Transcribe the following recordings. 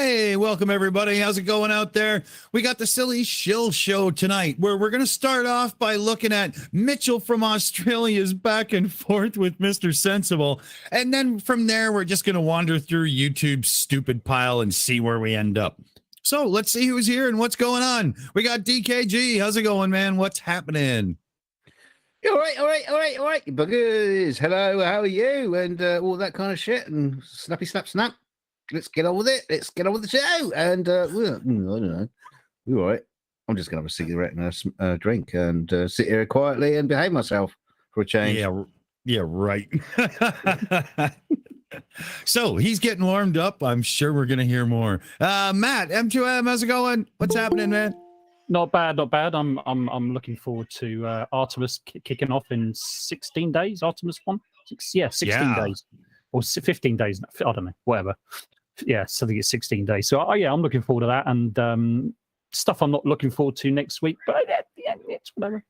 Hey, welcome everybody. How's it going out there? We got the Silly Shill Show tonight, where we're going to start off by looking at Mitchell from Australia's back and forth with Mr. Sensible. And then from there, we're just going to wander through YouTube's stupid pile and see where we end up. So let's see who's here and what's going on. We got DKG. How's it going, man? What's happening? All right, buggers. Hello, how are you? And all that kind of shit. And snappy, snap. Let's get on with it. Let's get on with the show. And I don't know. You're all right. I'm just going to have a cigarette and a drink and sit here quietly and behave myself for a change. Yeah, right. So he's getting warmed up. I'm sure we're going to hear more. Matt, M2M, how's it going? What's happening, man? Not bad. I'm looking forward to Artemis kicking off in 16 days. Artemis 1? 16 days. Or 15 days. I don't know. Whatever. Yeah, so I think it's 16 days. So, I'm looking forward to that. And stuff I'm not looking forward to next week. But, it's whatever.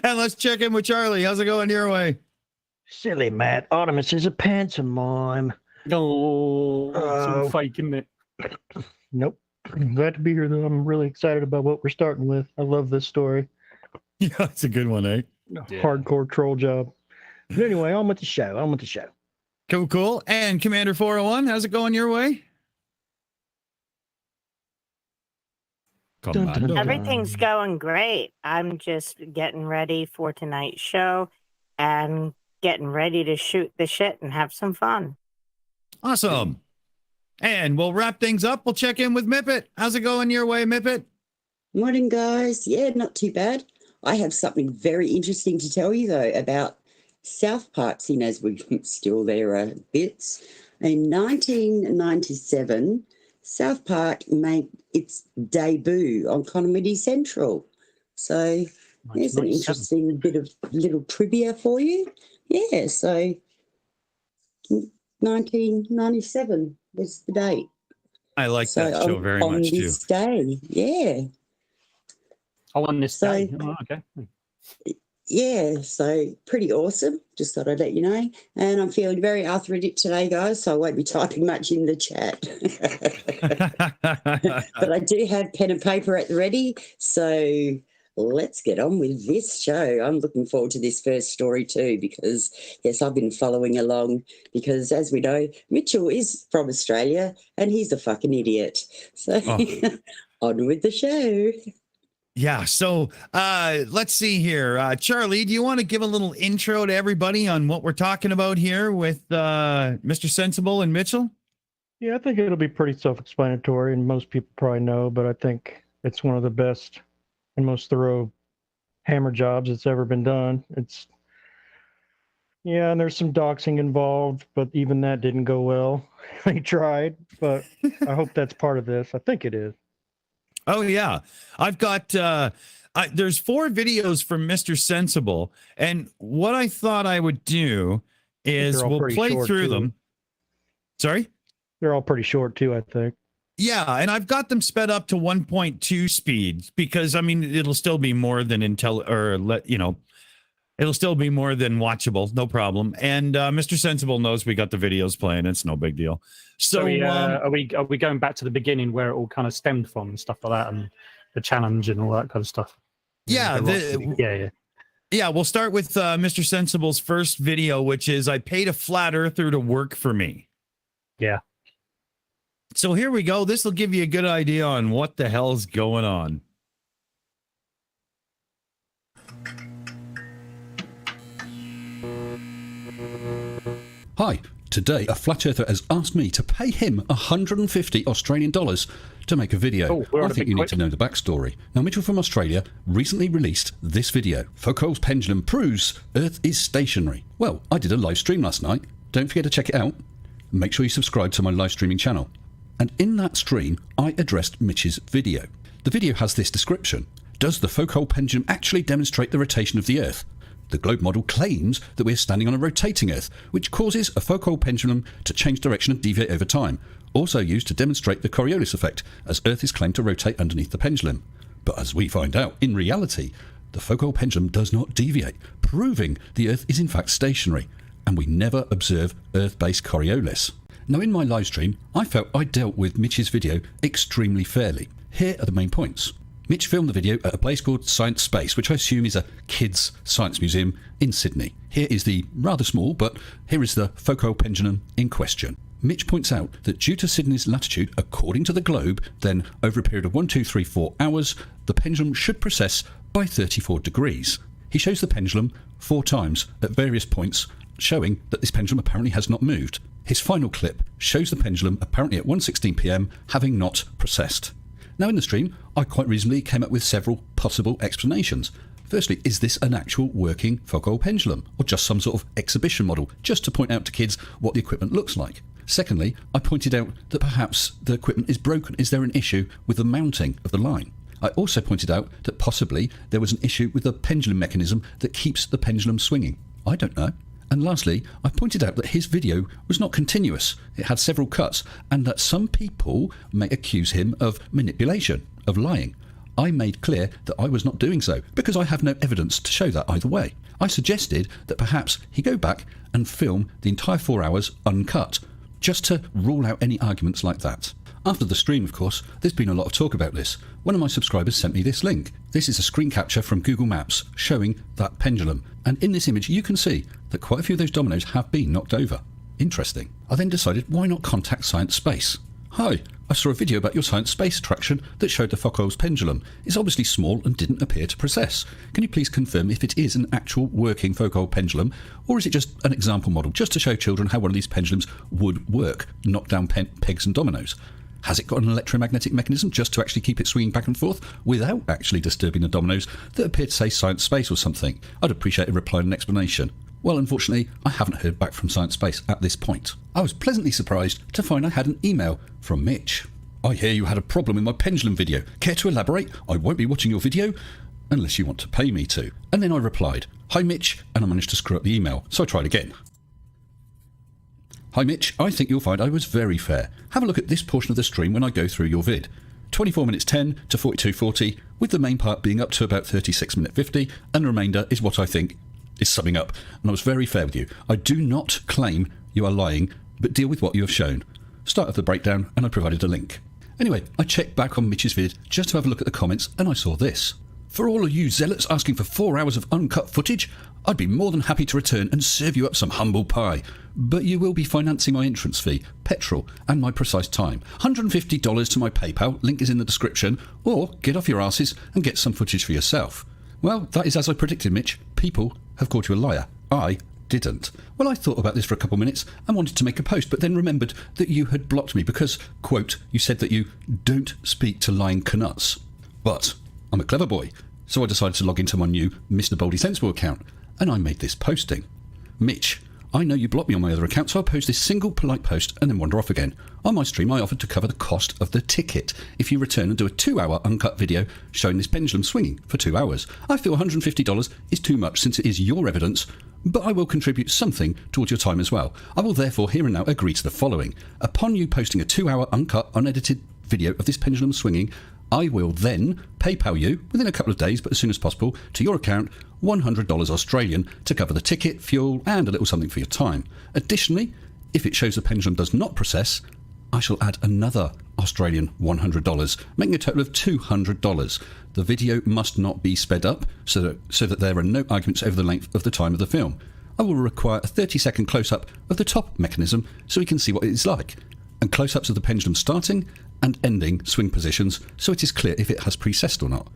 And let's check in with Charlie. How's it going your way? Silly Matt. Artemis is a pantomime. No, it's all fake, isn't it? Nope. I'm glad to be here, though. I'm really excited about what we're starting with. I love this story. Yeah, it's a good one, eh? Yeah. Hardcore troll job. But anyway, on with the show. Cool. And Commander 401, how's it going your way? Everything's going great. I'm just getting ready for tonight's show and getting ready to shoot the shit and have some fun. Awesome. And we'll wrap things up. We'll check in with Mipet. How's it going your way, Mipet? Morning, guys. Yeah, not too bad. I have something very interesting to tell you, though, about South Park, seeing as we're still there bits. In 1997, South Park made its debut on Comedy Central. So there's an interesting bit of little trivia for you. Yeah, so 1997 was the date. I like that show very much, too. On this day, yeah. On this day? Oh, okay. Yeah, so pretty awesome. Just thought I'd let you know. And I'm feeling very arthritic today, guys, so I won't be typing much in the chat. But I do have pen and paper at the ready, so let's get on with this show. I'm looking forward to this first story too because, yes, I've been following along because, as we know, Mitchell is from Australia and he's a fucking idiot. So on with the show. Yeah, so let's see here. Charlie, do you want to give a little intro to everybody on what we're talking about here with Mr. Sensible and Mitchell? Yeah, I think it'll be pretty self-explanatory, and most people probably know, but I think it's one of the best and most thorough hammer jobs that's ever been done. And there's some doxing involved, but even that didn't go well. They tried, but I hope that's part of this. I think it is. Oh, yeah. I've got, there's 4 videos from Mr. Sensible, and what I thought I would do is we'll play through them. Sorry? They're all pretty short, too, I think. Yeah, and I've got them sped up to 1.2 speed because, I mean, it'll still be more than it'll still be more than watchable, no problem. And Mr. Sensible knows we got the videos playing. It's no big deal. So are we going back to the beginning where it all kind of stemmed from and stuff like that, and the challenge and all that kind of stuff? Yeah, yeah. We'll start with Mr. Sensible's first video, which is I paid a flat earther to work for me. Yeah. So here we go. This will give you a good idea on what the hell's going on. Hi, today a flat earther has asked me to pay him 150 Australian dollars to make a video. I think you need to know the backstory. Now, Mitchell from Australia recently released this video. Foucault's Pendulum proves Earth is stationary. Well, I did a live stream last night. Don't forget to check it out. Make sure you subscribe to my live streaming channel. And in that stream, I addressed Mitch's video. The video has this description. Does the Foucault pendulum actually demonstrate the rotation of the Earth? The globe model claims that we're standing on a rotating Earth, which causes a Foucault pendulum to change direction and deviate over time, also used to demonstrate the Coriolis effect, as Earth is claimed to rotate underneath the pendulum. But as we find out, in reality, the Foucault pendulum does not deviate, proving the Earth is in fact stationary, and we never observe Earth-based Coriolis. Now, in my live stream, I felt I dealt with Mitch's video extremely fairly. Here are the main points. Mitch filmed the video at a place called Science Space, which I assume is a kids' science museum in Sydney. Here is the rather small, but here is the Foucault pendulum in question. Mitch points out that due to Sydney's latitude, according to the globe, then over a period of 1, 2, 3, 4 hours, the pendulum should precess by 34 degrees. He shows the pendulum 4 times at various points, showing that this pendulum apparently has not moved. His final clip shows the pendulum apparently at 1:16 p.m. having not precessed. Now, in the stream, I quite reasonably came up with several possible explanations. Firstly, is this an actual working Foucault pendulum, or just some sort of exhibition model, just to point out to kids what the equipment looks like? Secondly, I pointed out that perhaps the equipment is broken. Is there an issue with the mounting of the line? I also pointed out that possibly there was an issue with the pendulum mechanism that keeps the pendulum swinging. I don't know. And lastly, I pointed out that his video was not continuous. It had several cuts, and that some people may accuse him of manipulation, of lying. I made clear that I was not doing so, because I have no evidence to show that either way. I suggested that perhaps he go back and film the entire 4 hours uncut, just to rule out any arguments like that. After the stream, of course, there's been a lot of talk about this. One of my subscribers sent me this link. This is a screen capture from Google Maps showing that pendulum. And in this image, you can see that quite a few of those dominoes have been knocked over. Interesting. I then decided, why not contact Science Space? Hi, I saw a video about your Science Space attraction that showed the Foucault's pendulum. It's obviously small and didn't appear to precess. Can you please confirm if it is an actual working Foucault pendulum, or is it just an example model, just to show children how one of these pendulums would work, knock down pegs and dominoes? Has it got an electromagnetic mechanism just to actually keep it swinging back and forth without actually disturbing the dominoes that appear to say Science Space or something? I'd appreciate a reply and an explanation. Well, unfortunately, I haven't heard back from Science Space at this point. I was pleasantly surprised to find I had an email from Mitch. I hear you had a problem with my pendulum video. Care to elaborate? I won't be watching your video unless you want to pay me to. And then I replied, hi Mitch, and I managed to screw up the email, so I tried again. Hi Mitch, I think you'll find I was very fair. Have a look at this portion of the stream when I go through your vid. 24 minutes 10 to 42:40, with the main part being up to about 36 minute 50, and the remainder is what I think is summing up. And I was very fair with you. I do not claim you are lying, but deal with what you have shown. Start of the breakdown, and I provided a link. Anyway, I checked back on Mitch's vid just to have a look at the comments, and I saw this. For all of you zealots asking for 4 hours of uncut footage, I'd be more than happy to return and serve you up some humble pie. But you will be financing my entrance fee, petrol, and my precise time. $150 to my PayPal, link is in the description, or get off your asses and get some footage for yourself. Well, that is as I predicted, Mitch. People have called you a liar. I didn't. Well, I thought about this for a couple minutes and wanted to make a post, but then remembered that you had blocked me because, quote, you said that you don't speak to lying canuts. But I'm a clever boy, so I decided to log into my new Mr. Baldy Sensible account, and I made this posting. Mitch, I know you blocked me on my other account, so I'll post this single polite post and then wander off again. On my stream, I offered to cover the cost of the ticket if you return and do a 2-hour uncut video showing this pendulum swinging for 2 hours. I feel $150 is too much since it is your evidence, but I will contribute something towards your time as well. I will therefore here and now agree to the following. Upon you posting a 2-hour uncut, unedited video of this pendulum swinging, I will then PayPal you, within a couple of days, but as soon as possible, to your account, $100 Australian to cover the ticket, fuel, and a little something for your time. Additionally, if it shows the pendulum does not process, I shall add another Australian $100, making a total of $200. The video must not be sped up, so that there are no arguments over the length of the time of the film. I will require a 30-second close-up of the top mechanism so we can see what it is like, and close-ups of the pendulum starting and ending swing positions so it is clear if it has precessed or not.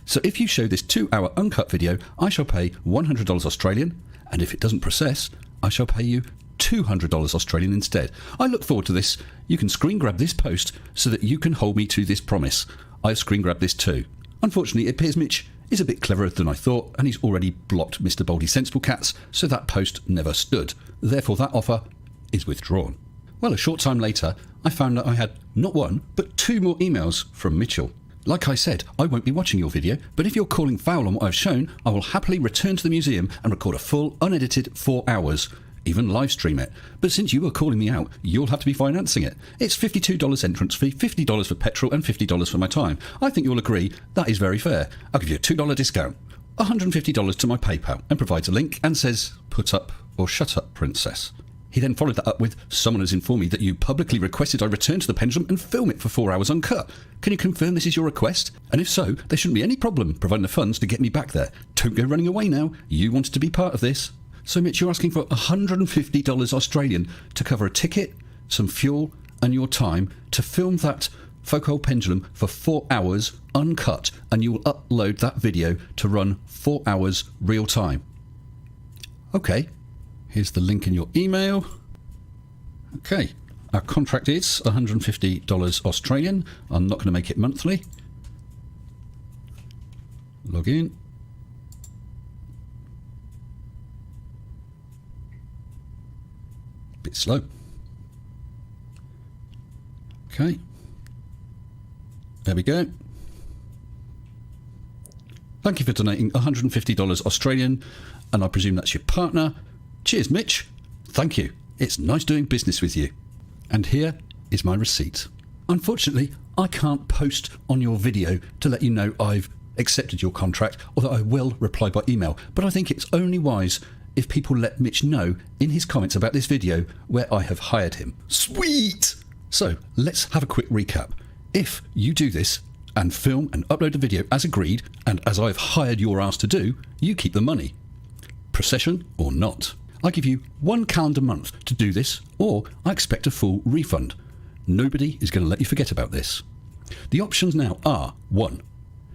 So if you show this 2-hour uncut video, I shall pay $100 Australian, and if it doesn't process, I shall pay you $200 Australian instead. I look forward to this. You can screen grab this post so that you can hold me to this promise. I've screen grabbed this too. Unfortunately, it appears Mitch is a bit cleverer than I thought, and he's already blocked Mr. Baldy Sensible Cats, so that post never stood. Therefore, that offer is withdrawn. Well, a short time later, I found that I had not one, but 2 more emails from Mitchell. Like I said, I won't be watching your video, but if you're calling foul on what I've shown, I will happily return to the museum and record a full, unedited 4 hours, even live stream it. But since you are calling me out, you'll have to be financing it. It's $52 entrance fee, $50 for petrol, and $50 for my time. I think you'll agree that is very fair. I'll give you a $2 discount, $150 to my PayPal, and provides a link and says, put up or shut up, princess. He then followed that up with, someone has informed me that you publicly requested I return to the Pendulum and film it for 4 hours uncut. Can you confirm this is your request? And if so, there shouldn't be any problem providing the funds to get me back there. Don't go running away now. You wanted to be part of this. So Mitch, you're asking for $150 Australian to cover a ticket, some fuel and your time to film that Foucault Pendulum for 4 hours uncut, and you will upload that video to run 4 hours real time. Okay, here's the link in your email. Okay, our contract is $150 Australian. I'm not going to make it monthly. Log in. Bit slow. Okay. There we go. Thank you for donating $150 Australian, and I presume that's your partner. Cheers, Mitch. Thank you. It's nice doing business with you. And here is my receipt. Unfortunately, I can't post on your video to let you know I've accepted your contract, although I will reply by email. But I think it's only wise if people let Mitch know in his comments about this video where I have hired him. Sweet! So let's have a quick recap. If you do this and film and upload the video as agreed, and as I've hired your ass to do, you keep the money. Procession or not. I give you 1 calendar month to do this, or I expect a full refund. Nobody is going to let you forget about this. The options now are: 1.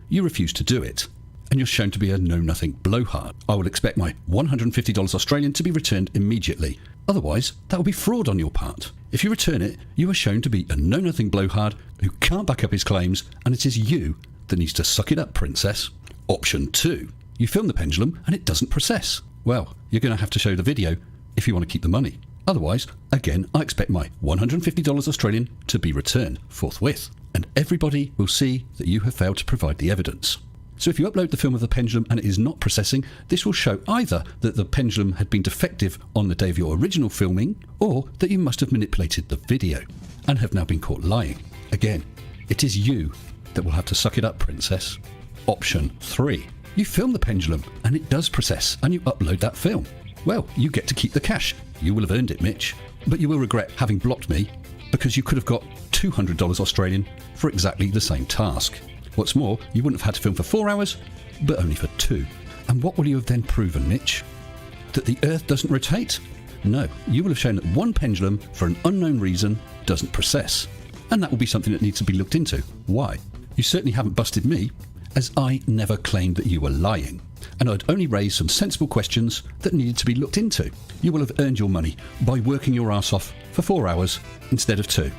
You refuse to do it, and you're shown to be a know-nothing blowhard. I will expect my $150 Australian to be returned immediately. Otherwise, that will be fraud on your part. If you return it, you are shown to be a know-nothing blowhard who can't back up his claims, and it is you that needs to suck it up, princess. Option 2. You film the Pendulum and it doesn't process. Well, you're going to have to show the video if you want to keep the money. Otherwise, again, I expect my $150 Australian to be returned forthwith, and everybody will see that you have failed to provide the evidence. So if you upload the film of the Pendulum and it is not processing, this will show either that the Pendulum had been defective on the day of your original filming, or that you must have manipulated the video and have now been caught lying. Again, it is you that will have to suck it up, princess. Option 3. You film the Pendulum and it does process, and you upload that film. Well, you get to keep the cash. You will have earned it, Mitch. But you will regret having blocked me, because you could have got $200 Australian for exactly the same task. What's more, you wouldn't have had to film for 4 hours, but only for 2. And what will you have then proven, Mitch? That the Earth doesn't rotate? No, you will have shown that one pendulum, for an unknown reason, doesn't process. And that will be something that needs to be looked into. Why? You certainly haven't busted me, as I never claimed that you were lying. And I'd only raised some sensible questions that needed to be looked into. You will have earned your money by working your ass off for 4 hours instead of 2.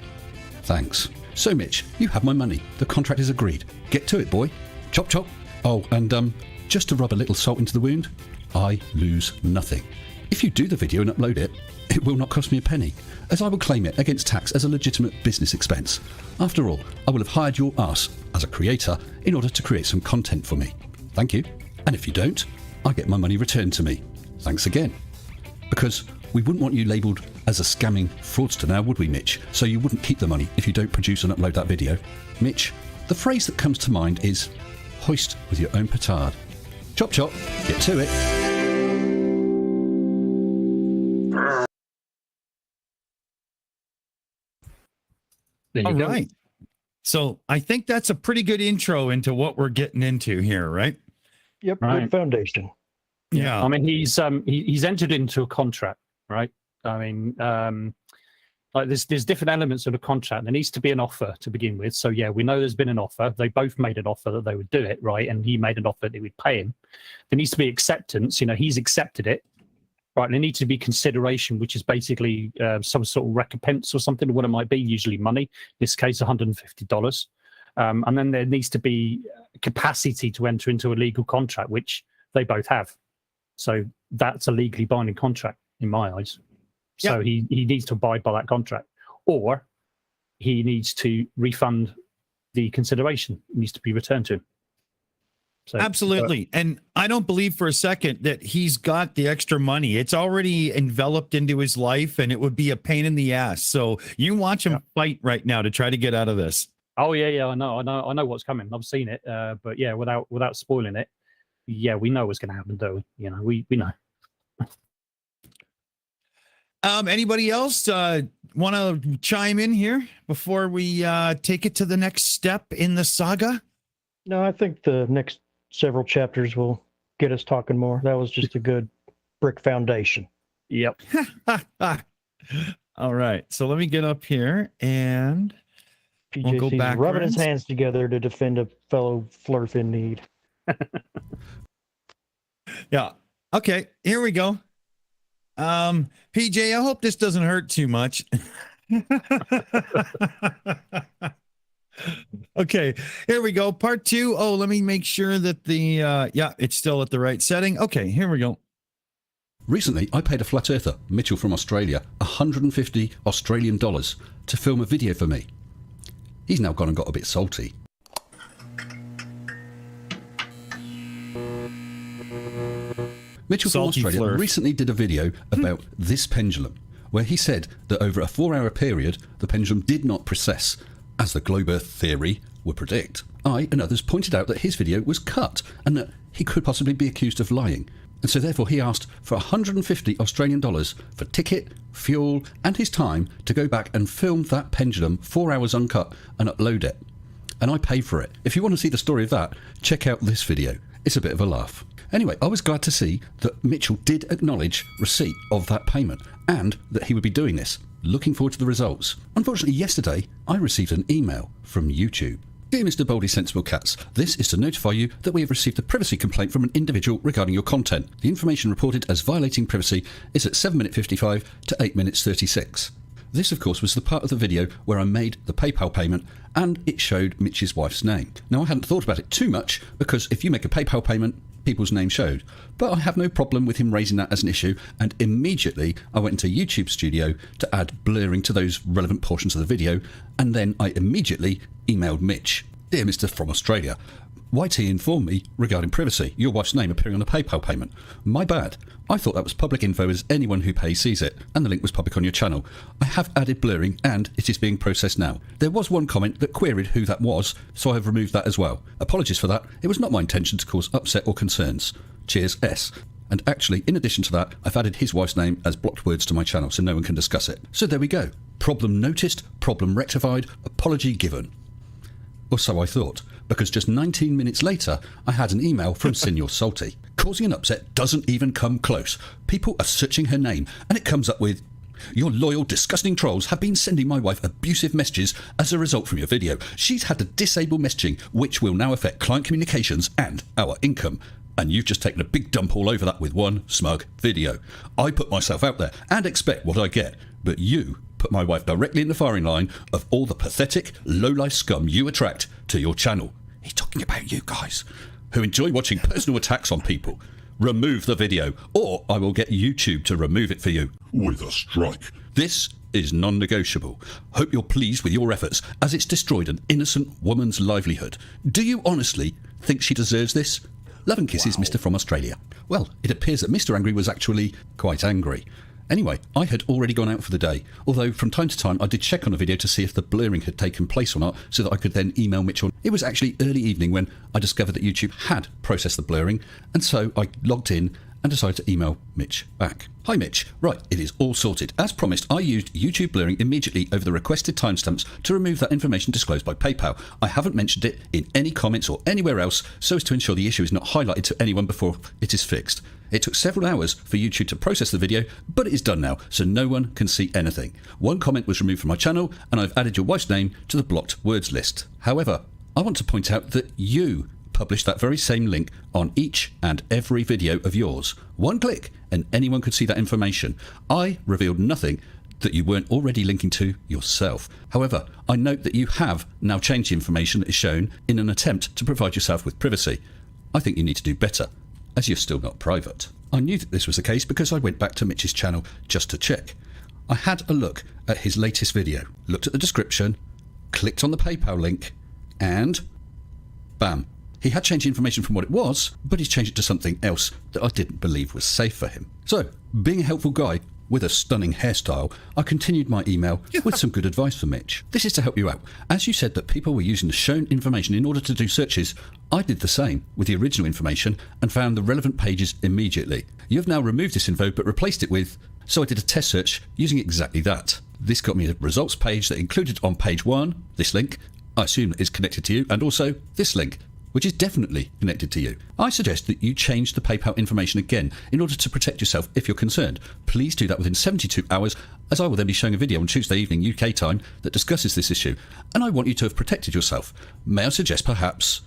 Thanks. So Mitch, you have my money. The contract is agreed. Get to it, boy. Chop chop. Oh, and just to rub a little salt into the wound, I lose nothing. If you do the video and upload it, it will not cost me a penny, as I will claim it against tax as a legitimate business expense. After all, I will have hired your ass as a creator in order to create some content for me. Thank you. And if you don't, I get my money returned to me. Thanks again. Because we wouldn't want you labelled as a scamming fraudster now, would we, Mitch? So you wouldn't keep the money if you don't produce and upload that video. Mitch, the phrase that comes to mind is hoist with your own petard. Chop chop, get to it. All right. So I think that's a pretty good intro into what we're getting into here, right? Yep, Right. good foundation. Yeah. I mean, he's entered into a contract, right? I mean, like there's different elements of the contract. There needs to be an offer to begin with. So yeah, we know there's been an offer. They both made an offer that they would do it, right? And he made an offer that he would pay him. There needs to be acceptance. You know, he's accepted it, right? And there needs to be consideration, which is basically some sort of recompense or something. What it might be, usually money. In this case, $150. And then there needs to be capacity to enter into a legal contract, which they both have. So that's a legally binding contract in my eyes. So he needs to abide by that contract, or he needs to refund the consideration. It needs to be returned to him. So, Absolutely. And I don't believe for a second that he's got the extra money. It's already enveloped into his life, and it would be a pain in the ass. So you watch him fight right now to try to get out of this. Oh yeah, I know what's coming. I've seen it, but yeah, without spoiling it, yeah, we know what's going to happen, though. You know, we know. Anybody else want to chime in here before we take it to the next step in the saga? No, I think the next several chapters will get us talking more. That was just a good brick foundation. Yep. All right. So let me get up here and we'll go PJC's backwards. rubbing his hands together to defend a fellow flurf in need. Yeah. Okay. Here we go. PJ, I hope this doesn't hurt too much. Okay, here we go. Part 2. Oh, let me make sure that the yeah, it's still at the right setting. Okay, here we go. Recently, I paid a flat earther, Mitchell from Australia, $150 Australian to film a video for me. He's now gone and got a bit salty. Mitchell from Salty Australia flurf. recently did a video about this pendulum, where he said that over a 4-hour period, the pendulum did not precess, as the globe Earth theory would predict. I and others pointed out that his video was cut, and that he could possibly be accused of lying. And so therefore he asked for $150 Australian for ticket, fuel, and his time to go back and film that pendulum 4 hours uncut and upload it. And I paid for it. If you want to see the story of that, check out this video. It's a bit of a laugh. Anyway, I was glad to see that Mitchell did acknowledge receipt of that payment and that he would be doing this. Looking forward to the results. Unfortunately, yesterday, I received an email from YouTube. Dear Mr. Baldy Sensible Cats, this is to notify you that we have received a privacy complaint from an individual regarding your content. The information reported as violating privacy is at 7 minutes 55 to 8 minutes 36. This, of course, was the part of the video where I made the PayPal payment and it showed Mitch's wife's name. Now, I hadn't thought about it too much because if you make a PayPal payment, people's name showed. But I have no problem with him raising that as an issue, and immediately I went into YouTube Studio to add blurring to those relevant portions of the video, and then I immediately emailed Mitch. Dear Mr. from Australia, YT informed me regarding privacy, your wife's name appearing on a PayPal payment. My bad. I thought that was public info as anyone who pays sees it, and the link was public on your channel. I have added blurring and it is being processed now. There was one comment that queried who that was, so I have removed that as well. Apologies for that. It was not my intention to cause upset or concerns. Cheers, S. And actually, in addition to that, I've added his wife's name as blocked words to my channel so no one can discuss it. So there we go. Problem noticed, problem rectified, apology given. Or so I thought, because just 19 minutes later, I had an email from Senior Salty. Causing an upset doesn't even come close. People are searching her name, and it comes up with, your loyal, disgusting trolls have been sending my wife abusive messages as a result from your video. She's had to disable messaging, which will now affect client communications and our income. And you've just taken a big dump all over that with one smug video. I put myself out there and expect what I get, but you put my wife directly in the firing line of all the pathetic, low-life scum you attract to your channel. He's talking about you guys, who enjoy watching personal attacks on people. Remove the video, or I will get YouTube to remove it for you. With a strike. This is non-negotiable. Hope you're pleased with your efforts, as it's destroyed an innocent woman's livelihood. Do you honestly think she deserves this? Love and kisses, Mr. from Australia. Well, it appears that Mr. Angry was actually quite angry. Anyway, I had already gone out for the day, although from time to time I did check on a video to see if the blurring had taken place or not, so that I could then email Mitchell. It was actually early evening when I discovered that YouTube had processed the blurring, and so I logged in and decided to email Mitch back. Hi Mitch, right, it is all sorted. As promised, I used YouTube blurring immediately over the requested timestamps to remove that information disclosed by PayPal. I haven't mentioned it in any comments or anywhere else so as to ensure the issue is not highlighted to anyone before it is fixed. It took several hours for YouTube to process the video, but it is done now, so no one can see anything. One comment was removed from my channel, and I've added your wife's name to the blocked words list. However, I want to point out that you published that very same link on each and every video of yours. One click, and anyone could see that information. I revealed nothing that you weren't already linking to yourself. However, I note that you have now changed the information that is shown in an attempt to provide yourself with privacy. I think you need to do better, as you're still not private. I knew that this was the case because I went back to Mitch's channel just to check. I had a look at his latest video, looked at the description, clicked on the PayPal link, and bam. He had changed the information from what it was, but he's changed it to something else that I didn't believe was safe for him. So, being a helpful guy with a stunning hairstyle, I continued my email with some good advice for Mitch. This is to help you out. As you said that people were using the shown information in order to do searches, I did the same with the original information and found the relevant pages immediately. You have now removed this info but replaced it with So I did a test search using exactly that. This got me a results page that included on page 1 this link, I assume is connected to you, and also this link, which is definitely connected to you. I suggest that you change the PayPal information again in order to protect yourself if you're concerned. Please do that within 72 hours, as I will then be showing a video on Tuesday evening UK time that discusses this issue, and I want you to have protected yourself. May I suggest perhaps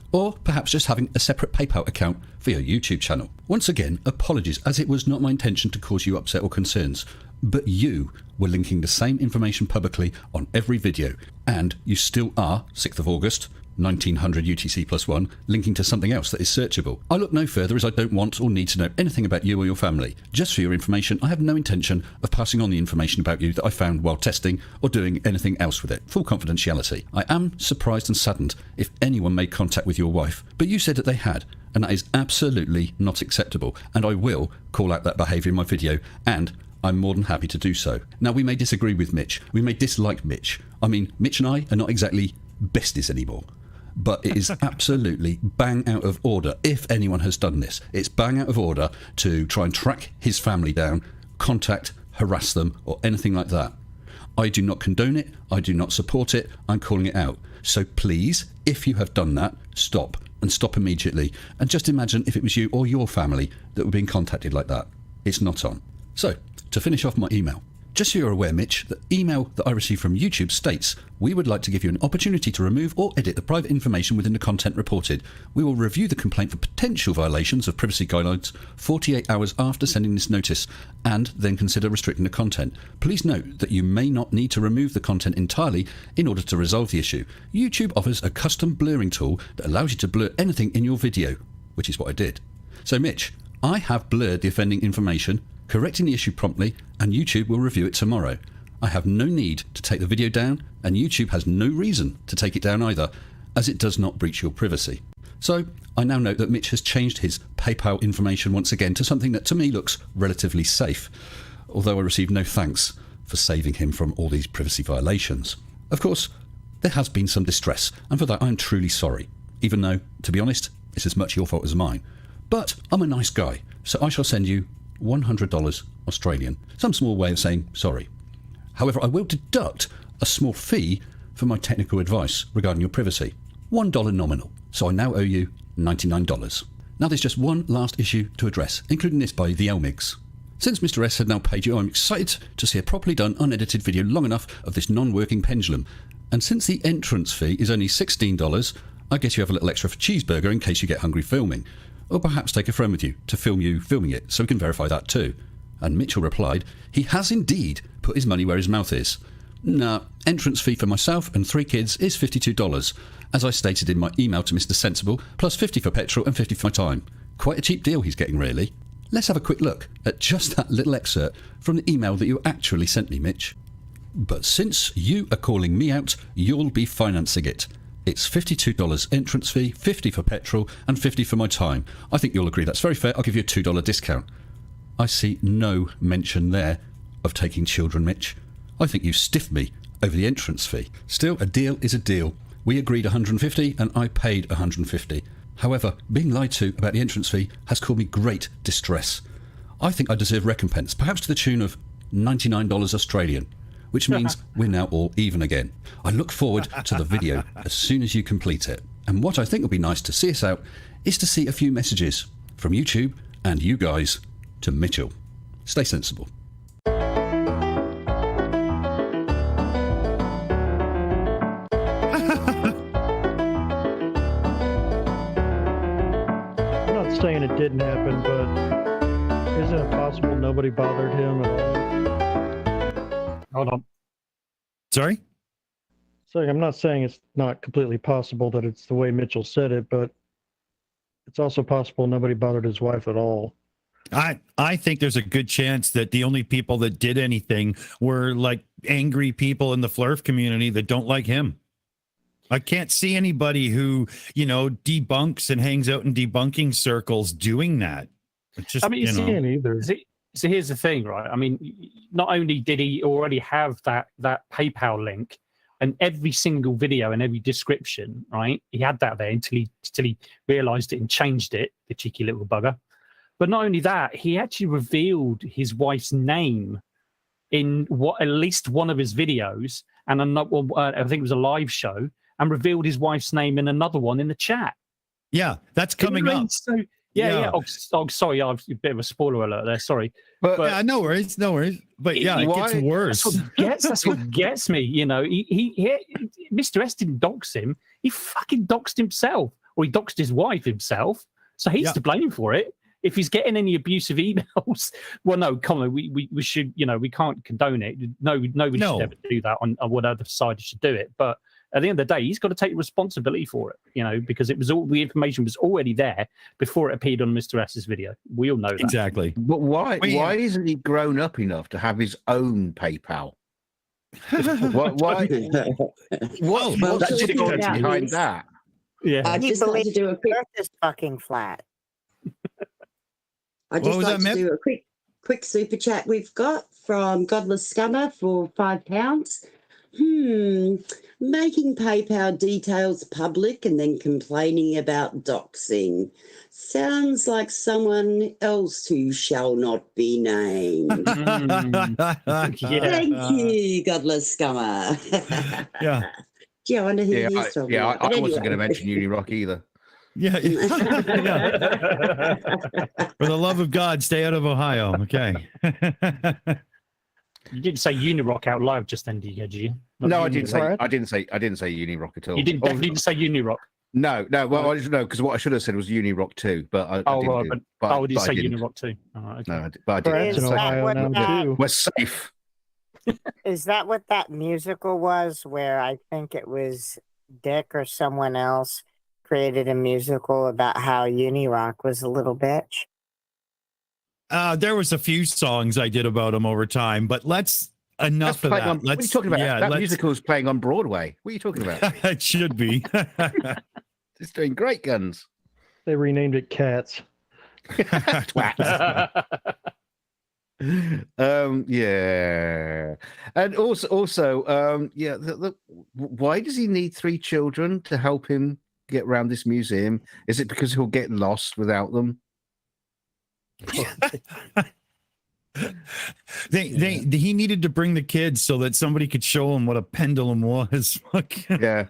just having a separate PayPal account for your YouTube channel. Once again, apologies, as it was not my intention to cause you upset or concerns, but you were linking the same information publicly on every video, and you still are, 6th of August, 1900 UTC +1, linking to something else that is searchable. I look no further as I don't want or need to know anything about you or your family. Just for your information, I have no intention of passing on the information about you that I found while testing or doing anything else with it. Full confidentiality. I am surprised and saddened if anyone made contact with your wife, but you said that they had, and that is absolutely not acceptable, and I will call out that behaviour in my video, and I'm more than happy to do so. Now, we may disagree with Mitch. We may dislike Mitch. I mean, Mitch and I are not exactly besties anymore. But it is absolutely bang out of order if anyone has done this. It's bang out of order to try and track his family down, contact, harass them, or anything like that. I do not condone it. I do not support it. I'm calling it out. So please, if you have done that, stop, and stop immediately. And just imagine if it was you or your family that were being contacted like that. It's not on. So, to finish off my email. Just so you're aware, Mitch, the email that I received from YouTube states, we would like to give you an opportunity to remove or edit the private information within the content reported. We will review the complaint for potential violations of privacy guidelines 48 hours after sending this notice, and then consider restricting the content. Please note that you may not need to remove the content entirely in order to resolve the issue. YouTube offers a custom blurring tool that allows you to blur anything in your video, which is what I did. So Mitch, I have blurred the offending information, correcting the issue promptly, and YouTube will review it tomorrow. I have no need to take the video down, and YouTube has no reason to take it down either, as it does not breach your privacy. So, I now note that Mitch has changed his PayPal information once again to something that to me looks relatively safe, although I received no thanks for saving him from all these privacy violations. Of course, there has been some distress, and for that I am truly sorry, even though, to be honest, it's as much your fault as mine. But I'm a nice guy, so I shall send you $100 Australian, some small way of saying sorry. However, I will deduct a small fee for my technical advice regarding your privacy, $1 nominal, so I now owe you $99. Now there's just one last issue to address, including this by the Elmigs. Since Mr. S had now paid you, I'm excited to see a properly done unedited video long enough of this non-working pendulum, and since the entrance fee is only $16, I guess you have a little extra for cheeseburger in case you get hungry filming. Or perhaps take a friend with you to film you filming it, so we can verify that too. And Mitchell replied, he has indeed put his money where his mouth is. Nah, entrance fee for myself and 3 kids is $52, as I stated in my email to Mr. Sensible, plus 50 for petrol and 50 for my time. Quite a cheap deal he's getting, really. Let's have a quick look at just that little excerpt from the email that you actually sent me, Mitch. But since you are calling me out, you'll be financing it. It's $52 entrance fee, 50 for petrol, and 50 for my time. I think you'll agree that's very fair. I'll give you a $2 discount. I see no mention there of taking children, Mitch. I think you stiffed me over the entrance fee. Still, a deal is a deal. We agreed $150 and I paid $150. However, being lied to about the entrance fee has caused me great distress. I think I deserve recompense, perhaps to the tune of $99 Australian. Which means we're now all even again. I look forward to the video as soon as you complete it. And what I think will be nice to see us out is to see a few messages from YouTube and you guys to Mitchell. Stay sensible. I'm not saying it didn't happen, but isn't it possible nobody bothered him at all? Hold on. Sorry? So I'm not saying it's not completely possible that it's the way Mitchell said it, but it's also possible nobody bothered his wife at all. I think there's a good chance that the only people that did anything were like angry people in the Flurf community that don't like him. I can't see anybody who, debunks and hangs out in debunking circles doing that. It's just, you can't either. So here's the thing, right? I mean, not only did he already have that PayPal link, and every single video and every description, right? He had that there until he realised it and changed it, the cheeky little bugger. But not only that, he actually revealed his wife's name in at least one of his videos, and another, I think it was a live show, and revealed his wife's name in another one in the chat. Yeah, that's coming up. So, yeah. Oh, sorry, I've a bit of a spoiler alert there. Sorry, But yeah, no worries. But yeah, it gets worse. That's what gets me. You know, he Mr. S didn't dox him. He fucking doxed himself, or he doxed his wife himself. So he's to blame for it. If he's getting any abusive emails, well, no, come on, we should, you know, we can't condone it. Nobody should ever do that on whatever side should do it. But at the end of the day, he's got to take responsibility for it, you know, because it was all the information was already there before it appeared on Mr. S's video. We all know that. Exactly. But why isn't he grown up enough to have his own PayPal? What's the difficulty behind that? Yeah, I'd just like to do a quick. Earth is fucking flat. I'd just like to do a quick super chat we've got from Godless Scummer for £5. Making PayPal details public and then complaining about doxing. Sounds like someone else who shall not be named. Thank you, Godless Scummer. Yeah. Gee, I wonder who he's talking about. I wasn't going to mention Unirock either. Yeah. For the love of God, stay out of Ohio. Okay. You didn't say Unirock out live just then, did you? No, I didn't say Unirock at all. You didn't say Unirock. No. Well, I didn't know because what I should have said was Unirock 2, but I didn't. Did you say Unirock 2? Oh, okay. No, but I didn't. Is that what that, we're safe. is that what that musical was? Where I think it was Dick or someone else created a musical about how Unirock was a little bitch. There was a few songs I did about him over time, but enough of that. What are you talking about? Yeah, that musical is playing on Broadway. What are you talking about? It should be. It's doing great guns. They renamed it Cats. Yeah, and also, why does he need 3 children to help him get around this museum? Is it because he'll get lost without them? He needed to bring the kids so that somebody could show him what a pendulum was. Yeah.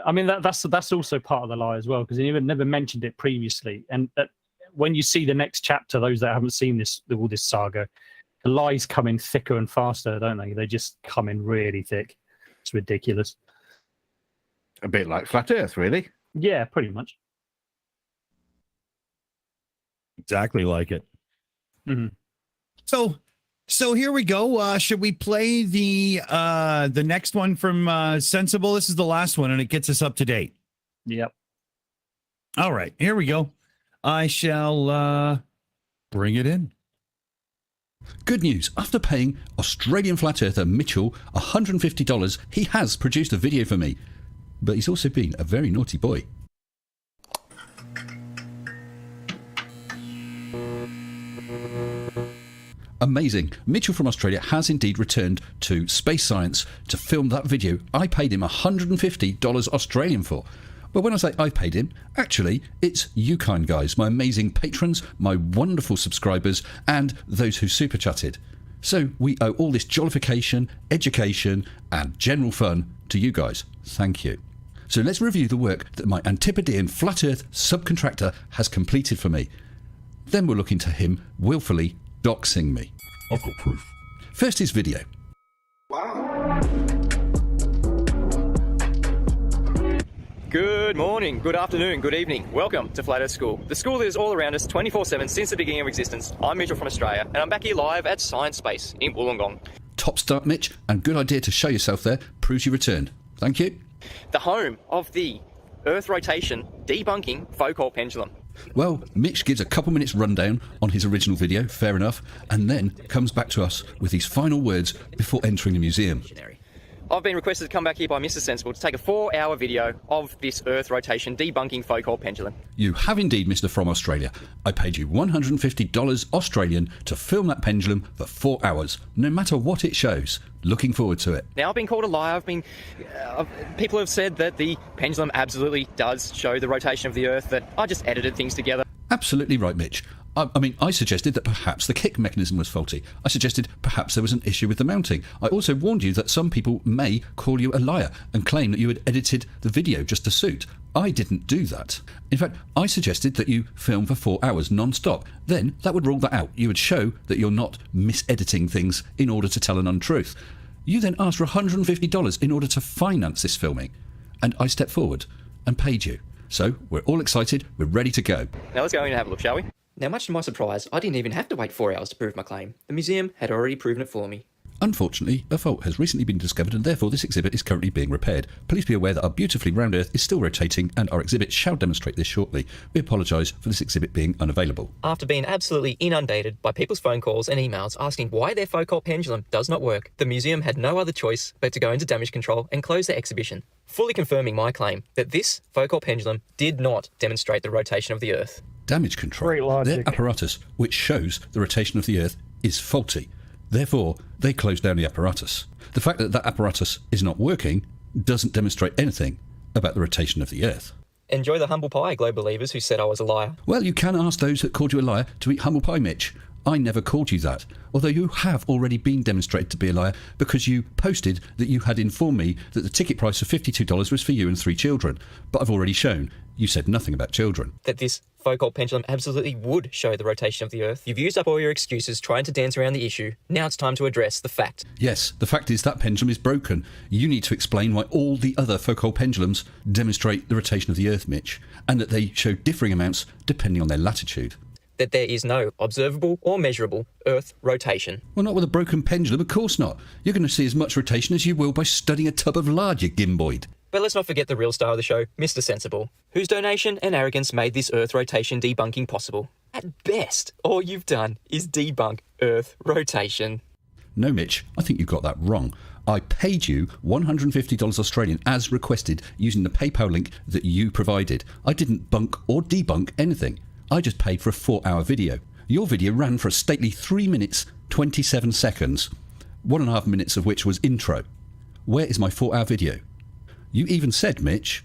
I mean that's also part of the lie as well, because he never mentioned it previously. And when you see the next chapter, those that haven't seen all this saga, the lies come in thicker and faster, don't they? They just come in really thick. It's ridiculous. A bit like Flat Earth, really. Yeah, pretty much. Exactly like it. Mm-hmm. So here we go. Should we play the next one from Sensible? This is the last one, and it gets us up to date. Yep. All right, here we go. I shall bring it in. Good news. After paying Australian flat earther Mitchell $150, he has produced a video for me. But he's also been a very naughty boy. Amazing. Mitchell from Australia has indeed returned to Space Science to film that video I paid him $150 Australian for. But when I say I paid him, actually, it's you kind guys, my amazing patrons, my wonderful subscribers, and those who super chatted. So we owe all this jollification, education, and general fun to you guys. Thank you. So let's review the work that my Antipodean Flat Earth subcontractor has completed for me. Then we'll look into him willfully doxing me. I've got proof. First, his video. Wow. Good morning, good afternoon, good evening. Welcome to Flat Earth School. The school that is all around us 24/7 since the beginning of existence. I'm Mitchell from Australia, and I'm back here live at Science Space in Wollongong. Top start, Mitch, and good idea to show yourself there. Proves you returned. Thank you. The home of the Earth rotation debunking Foucault pendulum. Well, Mitch gives a couple minutes rundown on his original video, fair enough, and then comes back to us with his final words before entering the museum. I've been requested to come back here by Mr. Sensible to take a 4-hour video of this Earth rotation debunking Foucault pendulum. You have indeed, Mr. from Australia. I paid you $150 Australian to film that pendulum for 4 hours, no matter what it shows. Looking forward to it. Now, I've been called a liar. People have said that the pendulum absolutely does show the rotation of the Earth, that I just edited things together. Absolutely right, Mitch. I suggested that perhaps the kick mechanism was faulty. I suggested perhaps there was an issue with the mounting. I also warned you that some people may call you a liar and claim that you had edited the video just to suit. I didn't do that. In fact, I suggested that you film for 4 hours non-stop. Then that would rule that out. You would show that you're not mis-editing things in order to tell an untruth. You then asked for $150 in order to finance this filming. And I stepped forward and paid you. So we're all excited. We're ready to go. Now let's go in and have a look, shall we? Now, much to my surprise, I didn't even have to wait 4 hours to prove my claim. The museum had already proven it for me. Unfortunately, a fault has recently been discovered and therefore this exhibit is currently being repaired. Please be aware that our beautifully round Earth is still rotating and our exhibit shall demonstrate this shortly. We apologise for this exhibit being unavailable. After being absolutely inundated by people's phone calls and emails asking why their Foucault pendulum does not work, the museum had no other choice but to go into damage control and close their exhibition, fully confirming my claim that this Foucault pendulum did not demonstrate the rotation of the Earth. Damage control. Great logic. Their apparatus, which shows the rotation of the Earth, is faulty. Therefore, they closed down the apparatus. The fact that that apparatus is not working doesn't demonstrate anything about the rotation of the Earth. Enjoy the humble pie, Globe believers who said I was a liar. Well, you can ask those that called you a liar to eat humble pie, Mitch. I never called you that, although you have already been demonstrated to be a liar because you posted that you had informed me that the ticket price of $52 was for you and 3 children. But I've already shown you said nothing about children. That this Foucault pendulum absolutely would show the rotation of the Earth. You've used up all your excuses trying to dance around the issue. Now it's time to address the fact. Yes, the fact is that pendulum is broken. You need to explain why all the other Foucault pendulums demonstrate the rotation of the Earth, Mitch, and that they show differing amounts depending on their latitude. That there is no observable or measurable Earth rotation. Well, not with a broken pendulum, of course not. You're going to see as much rotation as you will by studying a tub of lard, you gimboid. But let's not forget the real star of the show, Mr. Sensible, whose donation and arrogance made this Earth rotation debunking possible. At best, all you've done is debunk Earth rotation. No, Mitch, I think you got that wrong. I paid you $150 Australian as requested using the PayPal link that you provided. I didn't bunk or debunk anything. I just paid for a 4-hour video. Your video ran for a stately 3 minutes, 27 seconds, 1.5 minutes of which was intro. Where is my 4-hour video? You even said, Mitch...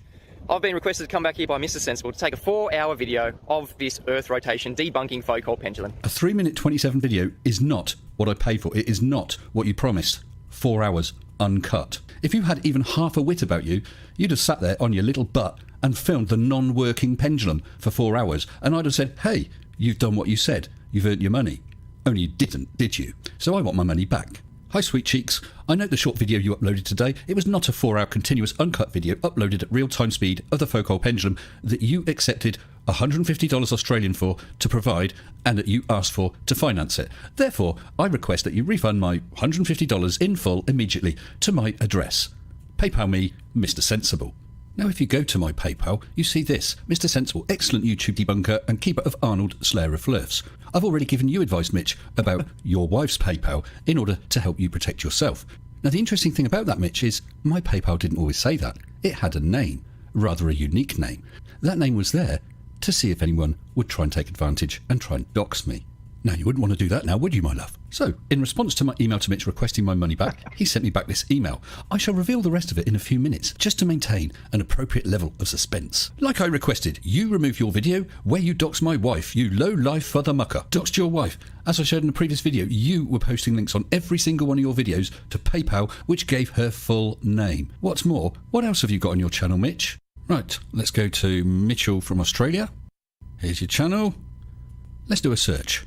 I've been requested to come back here by Mr. Sensible to take a 4-hour video of this Earth rotation debunking Foucault pendulum. A 3-minute 27 video is not what I paid for. It is not what you promised. 4 hours uncut. If you had even half a wit about you, you'd have sat there on your little butt and filmed the non-working pendulum for 4 hours, and I'd have said, hey, you've done what you said. You've earned your money. Only you didn't, did you? So I want my money back. Hi, sweet cheeks. I note the short video you uploaded today. It was not a 4-hour continuous uncut video uploaded at real-time speed of the Foucault pendulum that you accepted $150 Australian for to provide and that you asked for to finance it. Therefore, I request that you refund my $150 in full immediately to my address. PayPal me, Mr. Sensible. Now, if you go to my PayPal, you see this. Mr. Sensible, excellent YouTube debunker and keeper of Arnold, Slayer of Flirfs. I've already given you advice, Mitch, about your wife's PayPal in order to help you protect yourself. Now, the interesting thing about that, Mitch, is my PayPal didn't always say that. It had a name, rather a unique name. That name was there to see if anyone would try and take advantage and try and dox me. Now, you wouldn't want to do that now, would you, my love? So, in response to my email to Mitch requesting my money back, he sent me back this email. I shall reveal the rest of it in a few minutes, just to maintain an appropriate level of suspense. Like I requested, you remove your video where you dox my wife, you low-life father mucker. Doxed your wife. As I showed in the previous video, you were posting links on every single one of your videos to PayPal, which gave her full name. What's more, what else have you got on your channel, Mitch? Right, let's go to Mitchell from Australia. Here's your channel. Let's do a search.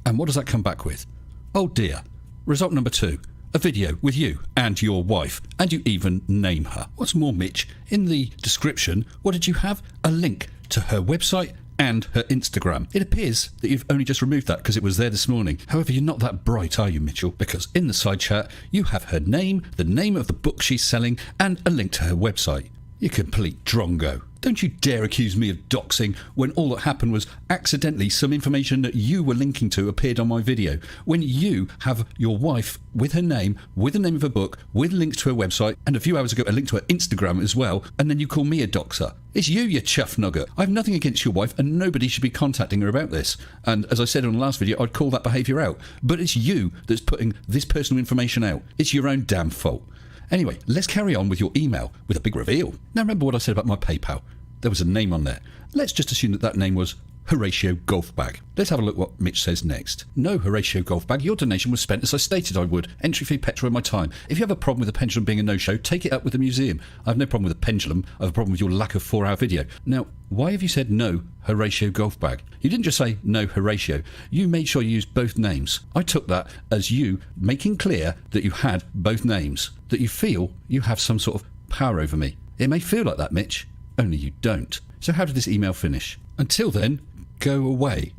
And what does that come back with? Oh dear. Result number 2. A video with you and your wife. And you even name her. What's more, Mitch, in the description, what did you have? A link to her website and her Instagram. It appears that you've only just removed that because it was there this morning. However, you're not that bright, are you, Mitchell? Because in the side chat, you have her name, the name of the book she's selling, and a link to her website. You complete drongo. Don't you dare accuse me of doxing when all that happened was accidentally some information that you were linking to appeared on my video. When you have your wife with her name, with the name of her book, with links to her website, and a few hours ago a link to her Instagram as well, and then you call me a doxer. It's you chuff nugget. I have nothing against your wife and nobody should be contacting her about this. And as I said on the last video, I'd call that behaviour out. But it's you that's putting this personal information out. It's your own damn fault. Anyway, let's carry on with your email with a big reveal. Now remember what I said about my PayPal. There was a name on there. Let's just assume that that name was Horatio Golf Bag. Let's have a look what Mitch says next. No, Horatio Golf Bag, your donation was spent as I stated I would. Entry fee, petrol, and my time. If you have a problem with the pendulum being a no-show, take it up with the museum. I have no problem with the pendulum. I have a problem with your lack of 4-hour video. Now, why have you said no, Horatio Golf Bag? You didn't just say no, Horatio. You made sure you used both names. I took that as you making clear that you had both names, that you feel you have some sort of power over me. It may feel like that, Mitch, only you don't. So how did this email finish? Until then, go away.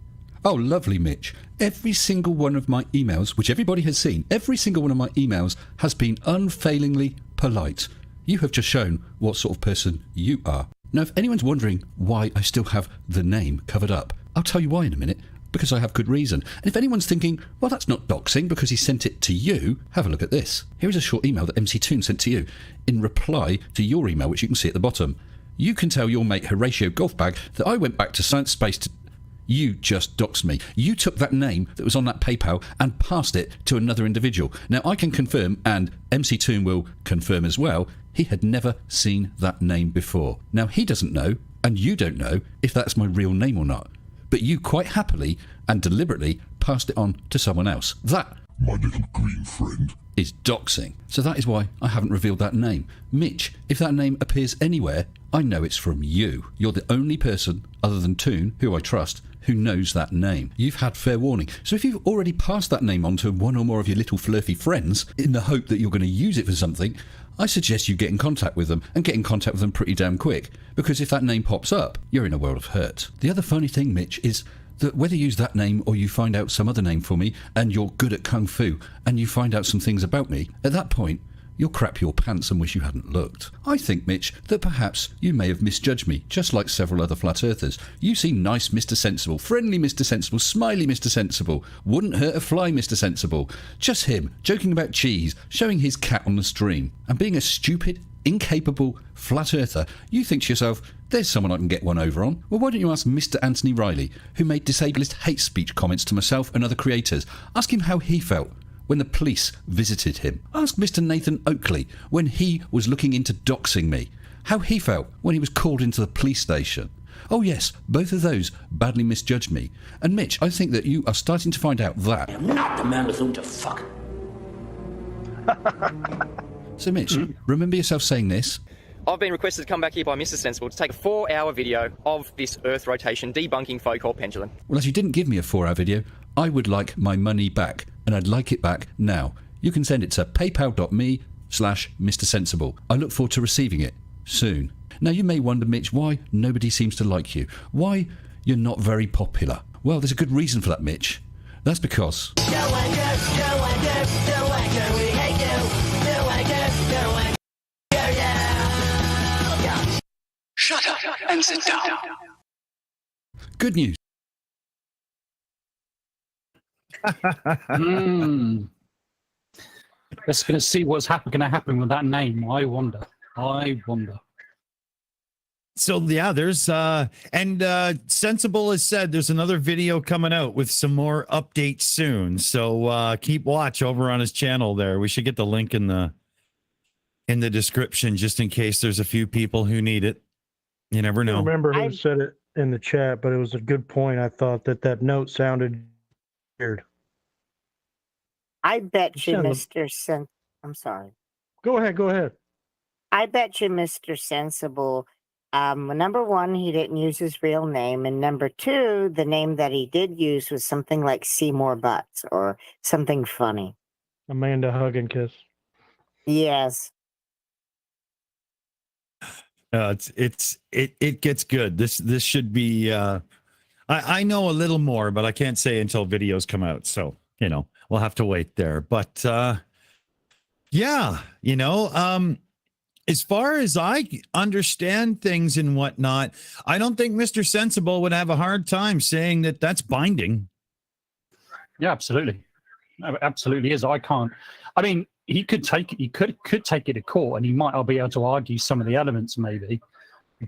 Oh, lovely, Mitch. Every single one of my emails, which everybody has seen, every single one of my emails has been unfailingly polite. You have just shown what sort of person you are. Now, if anyone's wondering why I still have the name covered up, I'll tell you why in a minute, because I have good reason. And if anyone's thinking, well, that's not doxing because he sent it to you, have a look at this. Here is a short email that MC Toon sent to you in reply to your email, which you can see at the bottom. You can tell your mate Horatio Golf Bag that I went back to Science Space to... You just doxed me. You took that name that was on that PayPal and passed it to another individual. Now, I can confirm, and MC Toon will confirm as well, he had never seen that name before. Now, he doesn't know, and you don't know, if that's my real name or not. But you quite happily and deliberately passed it on to someone else. That, my little green friend, is doxing. So that is why I haven't revealed that name. Mitch, if that name appears anywhere, I know it's from you. You're the only person, other than Toon, who I trust, who knows that name. You've had fair warning. So if you've already passed that name on to one or more of your little flirty friends in the hope that you're going to use it for something, I suggest you get in contact with them, and get in contact with them pretty damn quick, because if that name pops up, you're in a world of hurt. The other funny thing, Mitch, is that whether you use that name or you find out some other name for me, and you're good at kung fu, and you find out some things about me, at that point, you'll crap your pants and wish you hadn't looked. I think, Mitch, that perhaps you may have misjudged me, just like several other flat earthers. You seem nice, Mr. Sensible, friendly, Mr. Sensible, smiley, Mr. Sensible, wouldn't hurt a fly, Mr. Sensible. Just him, joking about cheese, showing his cat on the stream, and being a stupid, incapable flat earther, you think to yourself, there's someone I can get one over on. Well, why don't you ask Mr. Anthony Riley, who made disablest hate speech comments to myself and other creators? Ask him how he felt when the police visited him. Ask Mr. Nathan Oakley, when he was looking into doxing me, how he felt when he was called into the police station. Oh yes, both of those badly misjudged me. And Mitch, I think that you are starting to find out that... I'm not the man with whom to fuck. So Mitch, remember yourself saying this? I've been requested to come back here by Mr. Sensible to take a 4-hour video of this Earth rotation debunking Foucault pendulum. Well, as you didn't give me a 4-hour video, I would like my money back, and I'd like it back now. You can send it to paypal.me/Mr. Sensible. I look forward to receiving it soon. Now, you may wonder, Mitch, why nobody seems to like you. Why you're not very popular. Well, there's a good reason for that, Mitch. That's because... Shut up and sit down. Good news. Let's going to see what's going to happen with that name. I wonder. So yeah, there's Sensible has said there's another video coming out with some more updates soon. So keep watch over on his channel there. We should get the link in the description just in case there's a few people who need it. You never know. I remember who said it in the chat, but it was a good point. I thought that note sounded weird. I bet you, Mr. I'm sorry. Go ahead. I bet you, Mr. Sensible, number one, he didn't use his real name, and number two, the name that he did use was something like Seymour Butts or something funny. Amanda Hug and Kiss. Yes. It gets good. This should be. I know a little more, but I can't say until videos come out. So we'll have to wait there. But yeah, as far as I understand things and whatnot, I don't think Mr. Sensible would have a hard time saying that that's binding. Yeah, absolutely. Absolutely is. I can't. I mean, he could take it. He could take it to court, and he might be able to argue some of the elements, maybe.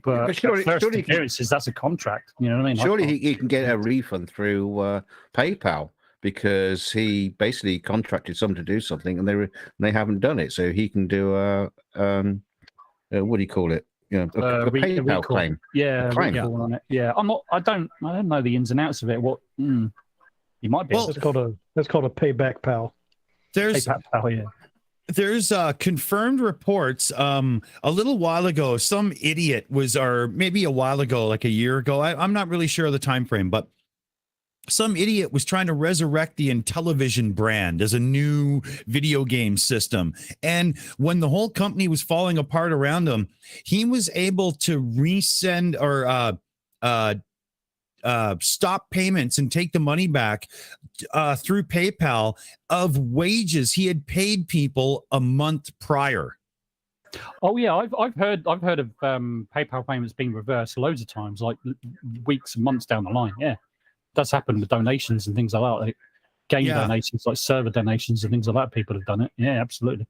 But surely appearances, that's a contract. You know what I mean? Surely he can get a refund through PayPal because he basically contracted someone to do something, and they haven't done it. So he can do what do you call it? a PayPal recall. claim. Yeah, Claim. recall on it. Yeah, I don't know the ins and outs of it. What you might be. That's called a payback pal. There's PayPal pal, yeah. There's confirmed reports. A little while ago, some idiot was, or maybe a while ago, like a year ago. I'm not really sure of the time frame, but some idiot was trying to resurrect the Intellivision brand as a new video game system. And when the whole company was falling apart around him, he was able to resend or stop payments and take the money back through PayPal of wages he had paid people a month prior. Oh yeah, I've heard of PayPal payments being reversed loads of times, like weeks and months down the line. Yeah, that's happened with donations and things like that, like game donations, like server donations and things like that. People have done it. Yeah, absolutely.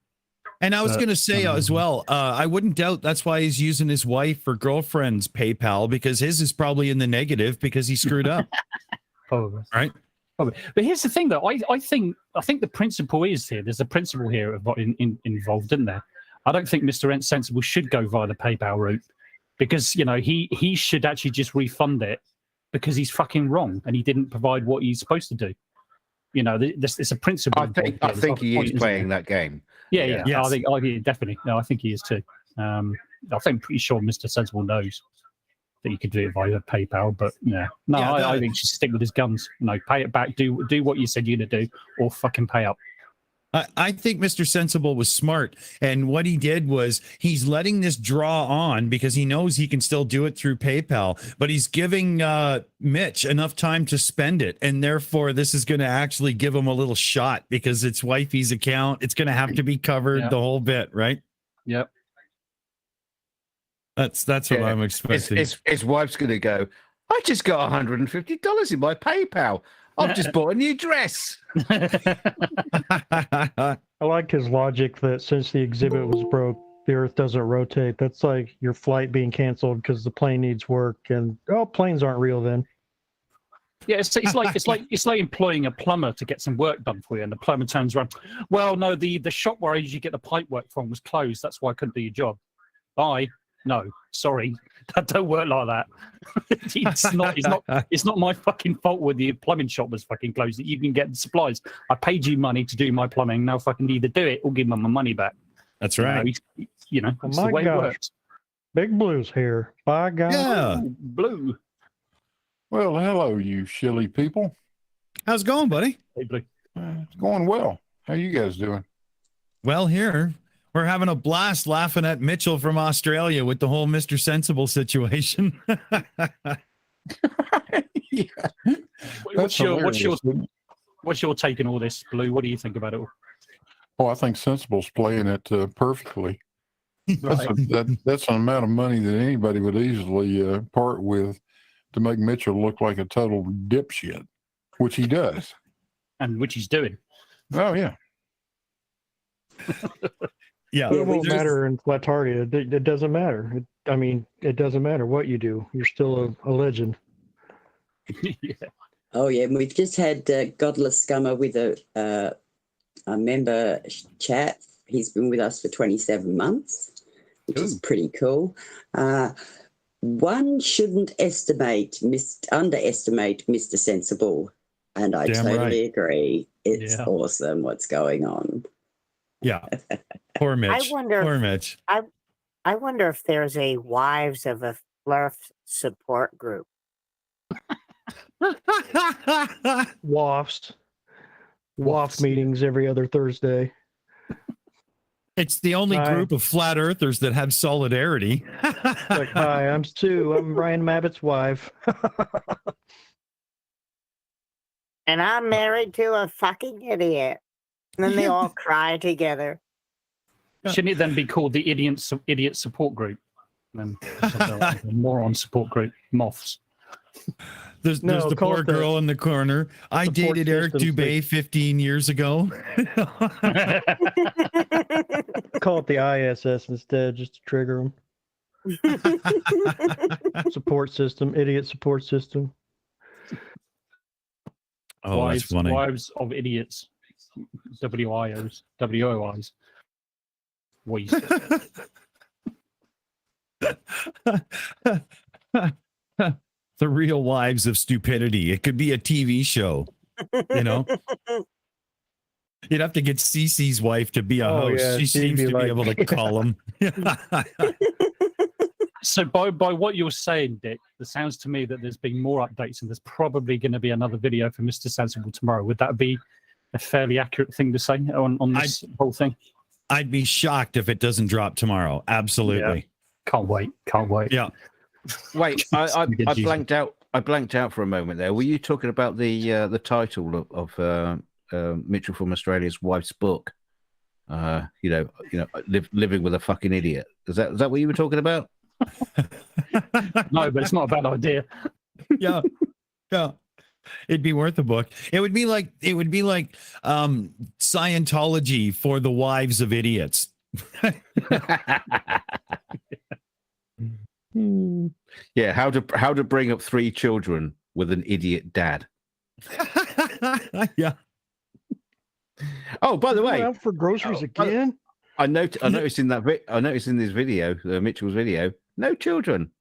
And I was going to say as well, I wouldn't doubt that's why he's using his wife or girlfriend's PayPal, because his is probably in the negative because he screwed up. Probably. Right. Probably. But here's the thing, though. I think the principle is here. There's a principle here involved, isn't there? I don't think Mr. Sensible should go via the PayPal route, because he should actually just refund it, because he's fucking wrong and he didn't provide what he's supposed to do. It's a principle. I think he is playing that game. Yeah. Yes. I think definitely. No, I think he is too. I'm pretty sure Mr. Sensible knows that you could do it via PayPal, but I think just stick with his guns. Pay it back. Do what you said you're gonna do, or fucking pay up. I think Mr. Sensible was smart, and what he did was he's letting this draw on because he knows he can still do it through PayPal, but he's giving Mitch enough time to spend it, and therefore this is going to actually give him a little shot because it's wifey's account. It's going to have to be covered the whole bit, right? Yep. That's what I'm expecting. His wife's going to go, I just got $150 in my PayPal. I've just bought a new dress. I like his logic that since the exhibit was broke, the Earth doesn't rotate. That's like your flight being canceled because the plane needs work, and planes aren't real then. Yeah, it's like employing a plumber to get some work done for you, and the plumber turns around. Well, no, the shop where I usually get the pipe work from was closed. That's why I couldn't do your job. Bye. No, sorry, that don't work like that. It's not my fucking fault when the plumbing shop was fucking closed that you can get the supplies. I paid you money to do my plumbing. Now fucking either do it or give me my money back. That's right. That's the way it works. Big Blue's here. By God. Yeah, Blue. Well, hello, you shilly people. How's it going, buddy? Hey, Blue. It's going well. How you guys doing? Well, here we're having a blast laughing at Mitchell from Australia with the whole Mr. Sensible situation. Yeah. What's your take on all this, Blue? What do you think about it all? Oh, I think Sensible's playing it perfectly. Right. That's an amount of money that anybody would easily part with to make Mitchell look like a total dipshit, which he does. And which he's doing. Oh, yeah. Yeah, But it won't matter in Flatardia. It doesn't matter. It doesn't matter what you do. You're still a legend. Yeah. Oh yeah, we've just had Godless Scummer with a member chat. He's been with us for 27 months, which is pretty cool. One shouldn't underestimate Mr. Sensible, and I totally agree. It's awesome what's going on. Yeah. Poor Mitch. Poor Mitch. I wonder if there's a Wives of a Flurf support group. WAFs meetings every other Thursday. It's the only group of flat earthers that have solidarity. Like, hi, I'm Sue. I'm Brian Mabbitt's wife. And I'm married to a fucking idiot. And then they all cry together. Shouldn't it then be called the idiot support group? Then moron support group, moths. There's the poor girl in the corner. I dated Eric Dubé 15 years ago. Call it the ISS instead, just to trigger them. Support system, idiot support system. Oh, that's funny. Wives of idiots. WIOs. WOIs. The Real Wives of Stupidity. It could be a TV show, you know? You'd have to get Cece's wife to be a host. yeah, She she'd seems be to like- be able to call him. So by what you're saying, Dick, it sounds to me that there's been more updates and there's probably going to be another video for Mr. Sensible tomorrow. Would that be a fairly accurate thing to say on this whole thing? I'd be shocked if it doesn't drop tomorrow. Absolutely. Can't wait. Yeah. Wait, I blanked out. I blanked out for a moment there. Were you talking about the title of Mitchell from Australia's wife's book? Living with a fucking idiot. Is that what you were talking about? No, but it's not a bad idea. Yeah. It'd be worth a book. It would be like Scientology for the wives of idiots. Yeah, how to bring up 3 children with an idiot dad. Yeah. Oh, by the way, out for groceries again. I noticed in this video, Mitchell's video, no children.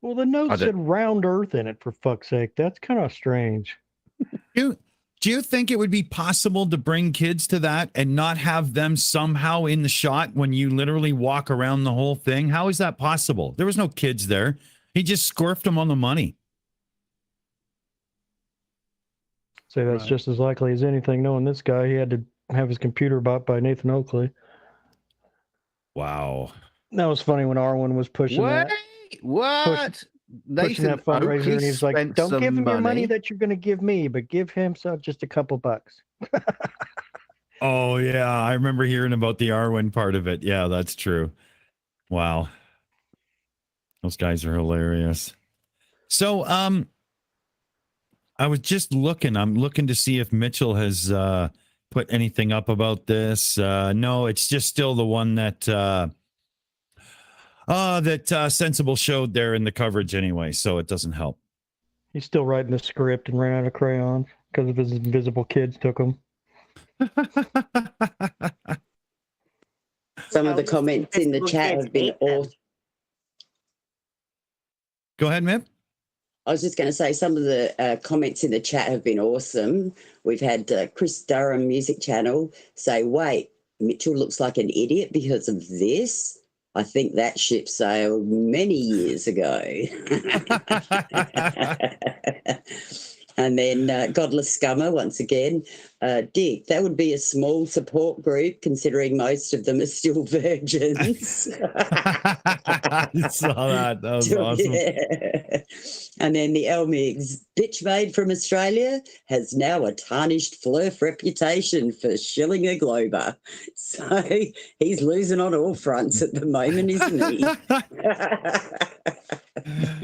Well, the note said round Earth in it, for fuck's sake. That's kind of strange. Do you think it would be possible to bring kids to that and not have them somehow in the shot when you literally walk around the whole thing? How is that possible? There was no kids there. He just scorfed them on the money. So that's just as likely as anything. Knowing this guy, he had to have his computer bought by Nathan Oakley. Wow. That was funny when Arwen was pushing that. What? Pushing that fundraiser, and he's like, "Don't give him your money that you're going to give me, but give him just a couple bucks." Oh yeah, I remember hearing about the Arwen part of it. Yeah, that's true. Wow, those guys are hilarious. So, I was just looking. I'm looking to see if Mitchell has put anything up about this. No, it's just still the one that Sensible showed there in the coverage anyway, so it doesn't help. He's still writing the script and ran out of crayons because of his invisible kids took them. Some of the comments in the chat have been awesome. Go ahead, Mip. I was just going to say some of the comments in the chat have been awesome. We've had Chris Durham Music Channel say, "Wait, Mitchell looks like an idiot because of this. I think that ship sailed many years ago." And then Godless Scummer, once again, Dick, that would be a small support group considering most of them are still virgins. I saw that. That was awesome. Yeah. And then the Elmigs, bitch made from Australia, has now a tarnished flirf reputation for shilling a glober. So he's losing on all fronts at the moment, isn't he?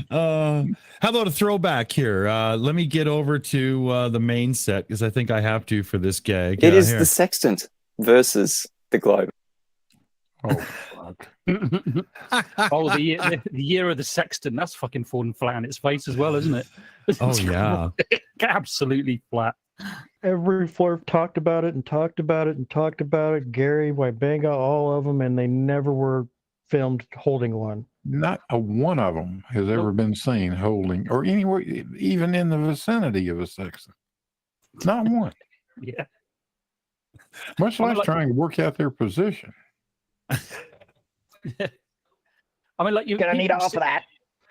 How about a throwback here? Let me get over to the main set because I think I have to for this gag. It is here. the sextant versus the globe. Oh, fuck. Oh, the year of the sextant. That's fucking fallen flat on its face as well, isn't it? Oh, yeah. Absolutely flat. Every Flurf talked about it and talked about it and talked about it. Gary, Wybanga, all of them, and they never were filmed holding one. Not a one of them has ever been seen holding, or anywhere, even in the vicinity of a sextant. Not one. Yeah. Much less trying to work out their position. I mean, like you're gonna need off of that.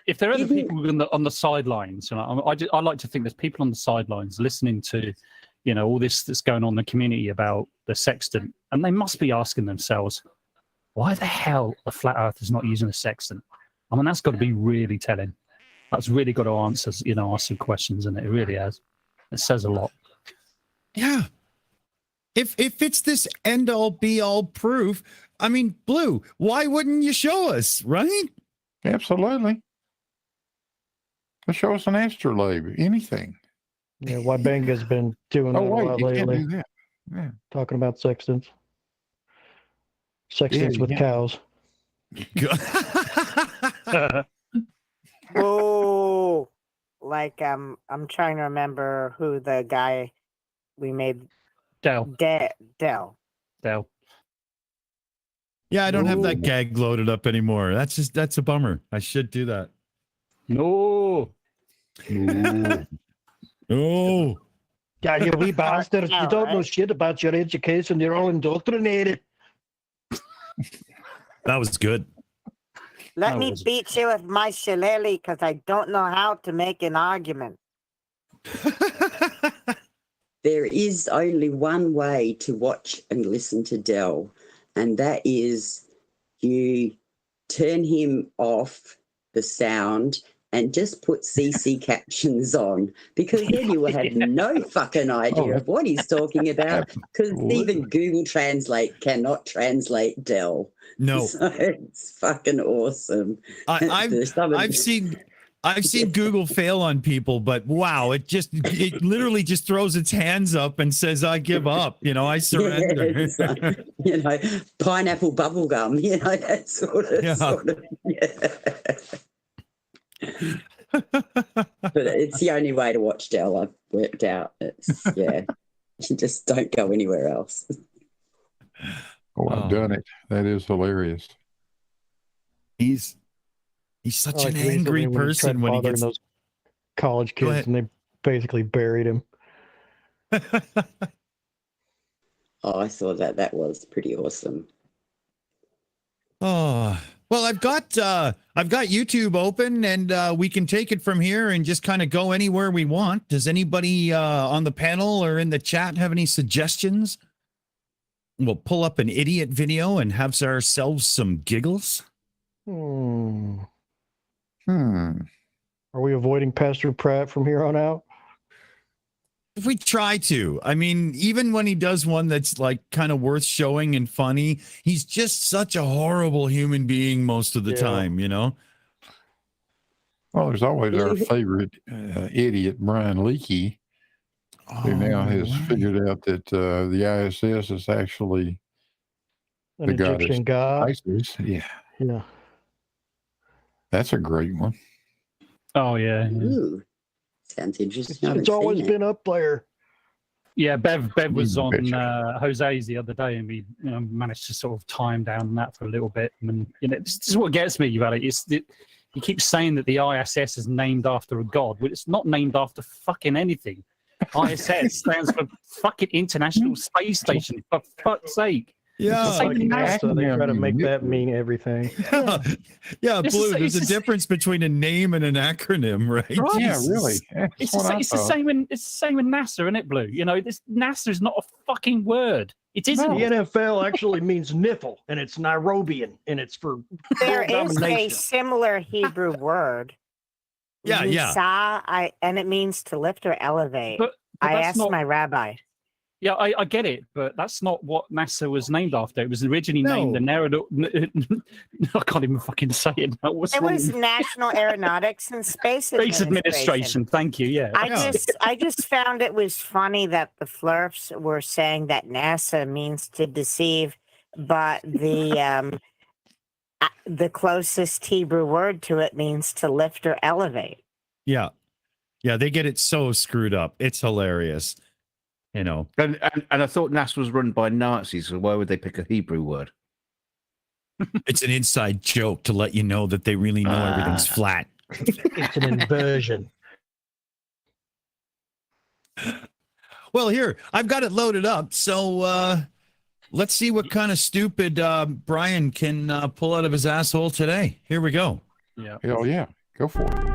If there are other people on the sidelines, you know, I like to think there's people on the sidelines listening to, you know, all this that's going on in the community about the sextant, and they must be asking themselves, why the hell a flat Earth is not using a sextant? I mean, that's got to be really telling. That's really got to answer, you know, ask some questions, and it really has. It says a lot. Yeah. If it's this end all be all proof, I mean, Blue, why wouldn't you show us, right? Absolutely. Show us an astrolabe, anything. Yeah, Wybanga's been doing that a lot you can't lately. do that. Yeah. Talking about sextants. Sextants with cows. Oh, like I'm trying to remember who the guy we made. Del. Del. Yeah, I don't have that gag loaded up anymore. That's a bummer. I should do that. No. Oh. Yeah, you wee bastards. You don't know shit about your education. You're all indoctrinated. That was good. Let me beat you with my shillelagh because I don't know how to make an argument. There is only one way to watch and listen to Del, and that is you turn him off the sound and just put CC captions on, because then you will have no fucking idea of what he's talking about, because even Google Translate cannot translate Del. No. So it's fucking awesome. I've seen Google fail on people, but wow, it literally just throws its hands up and says, I give up, I surrender. Yeah, it's like, pineapple bubble gum, that sort of But it's the only way to watch Del, I've worked out. You just don't go anywhere else. Oh, I've done it. That is hilarious. He's such an angry person when he gets those college kids, and they basically buried him. I saw that was pretty awesome. Oh, well, I've got YouTube open, and we can take it from here and just kind of go anywhere we want. Does anybody on the panel or in the chat have any suggestions? We'll pull up an idiot video and have ourselves some giggles. Are we avoiding Pastor Pratt from here on out? If we try to, I mean, even when he does one that's like kind of worth showing and funny, he's just such a horrible human being most of the time, Well, there's always our favorite idiot, Brian Leakey, who now has figured out that the ISS is actually An Egyptian god. ISIS. Yeah. That's a great one. Oh, yeah. Ooh, sounds interesting. It's always been up there. Yeah, Bev was on Jose's the other day, and we managed to sort of time down that for a little bit. And this is what gets me about it. He keeps saying that the ISS is named after a god. Well, it's not named after fucking anything. ISS stands for fucking International Space Station, for fuck's sake. Yeah, so they try to make that mean everything. Yeah, Blue. There's a difference between a name and an acronym, right? Yeah, really. It's the same in NASA, isn't it, Blue? NASA is not a fucking word. It isn't. The NFL actually means niffle, and it's Nairobian, and it's for there is a similar Hebrew word. Yeah. And it means to lift or elevate. But I asked my rabbi. Yeah, I get it, but that's not what NASA was named after. It was originally named the I can't even fucking say it now. It was National Aeronautics and Space Administration. Thank you. Yeah. I just found it was funny that the Flurfs were saying that NASA means to deceive, but the closest Hebrew word to it means to lift or elevate. Yeah. Yeah, they get it so screwed up. It's hilarious. And I thought NASA was run by Nazis, so why would they pick a Hebrew word? It's an inside joke to let you know that they really know everything's flat. It's an inversion. Well, here, I've got it loaded up. So let's see what kind of stupid Brian can pull out of his asshole today. Here we go. Yeah. Hell yeah. Go for it.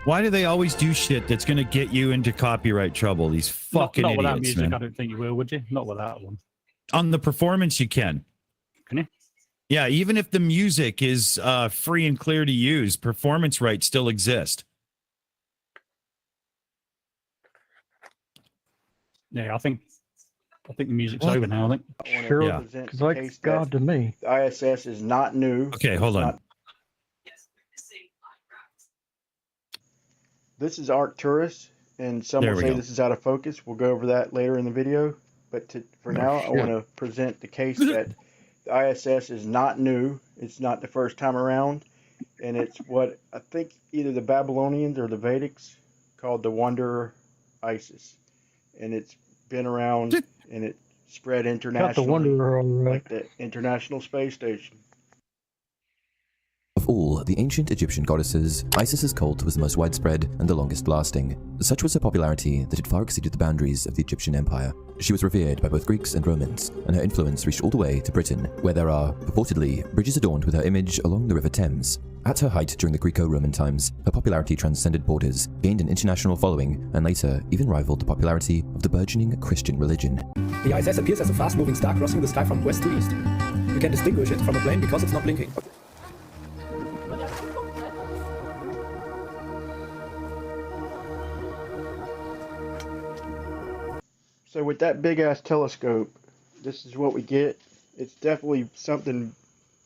Why do they always do shit that's going to get you into copyright trouble? These fucking not idiots, with that music, man. I don't think you will, would you? Not with that one. On the performance, you can. Can you? Yeah, even if the music is free and clear to use, performance rights still exist. Yeah, I think the music's over now. I think. Sure, Yeah. because like God to me. The ISS is not new. Okay, hold on. This is Arcturus, and some There will we say go. this is out of focus. We'll go over that later in the video. But for now, I want to present the case that the ISS is not new. It's not the first time around. And it's what I think either the Babylonians or the Vedics called the Wanderer ISIS, and it's been around and it spread Got the internationally, Wanderer all right. like the International Space Station. Of all the ancient Egyptian goddesses, Isis's cult was the most widespread and the longest lasting. Such was her popularity that it far exceeded the boundaries of the Egyptian Empire. She was revered by both Greeks and Romans, and her influence reached all the way to Britain, where there are, purportedly, bridges adorned with her image along the River Thames. At her height during the Greco-Roman times, her popularity transcended borders, gained an international following, and later even rivaled the popularity of the burgeoning Christian religion. The ISS appears as a fast-moving star crossing the sky from west to east. You can distinguish it from a plane because it's not blinking. So with that big ass telescope, this is what we get. It's definitely something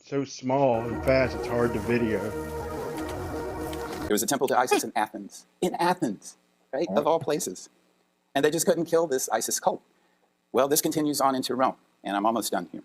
so small and fast it's hard to video. There was a temple to Isis in Athens. In Athens, right? Of all places. And they just couldn't kill this Isis cult. Well, this continues on into Rome, and I'm almost done here.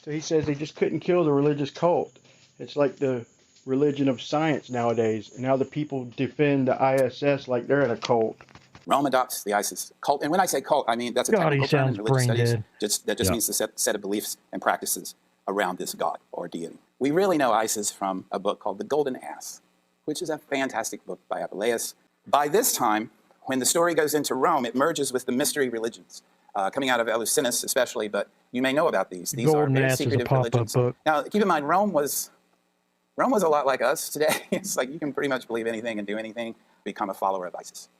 So he says they just couldn't kill the religious cult. It's like the religion of science nowadays, and how the people defend the ISS like they're in a cult. Rome adopts the Isis cult. And when I say cult, I mean that's a technical term in religious studies. That just means the set of beliefs and practices around this god or deity. We really know Isis from a book called The Golden Ass, which is a fantastic book by Apuleius. By this time, when the story goes into Rome, it merges with the mystery religions, coming out of Eleusinus especially, but you may know about these. These are very secretive religions. Now, keep in mind, Rome was a lot like us today. It's like you can pretty much believe anything and do anything, become a follower of Isis.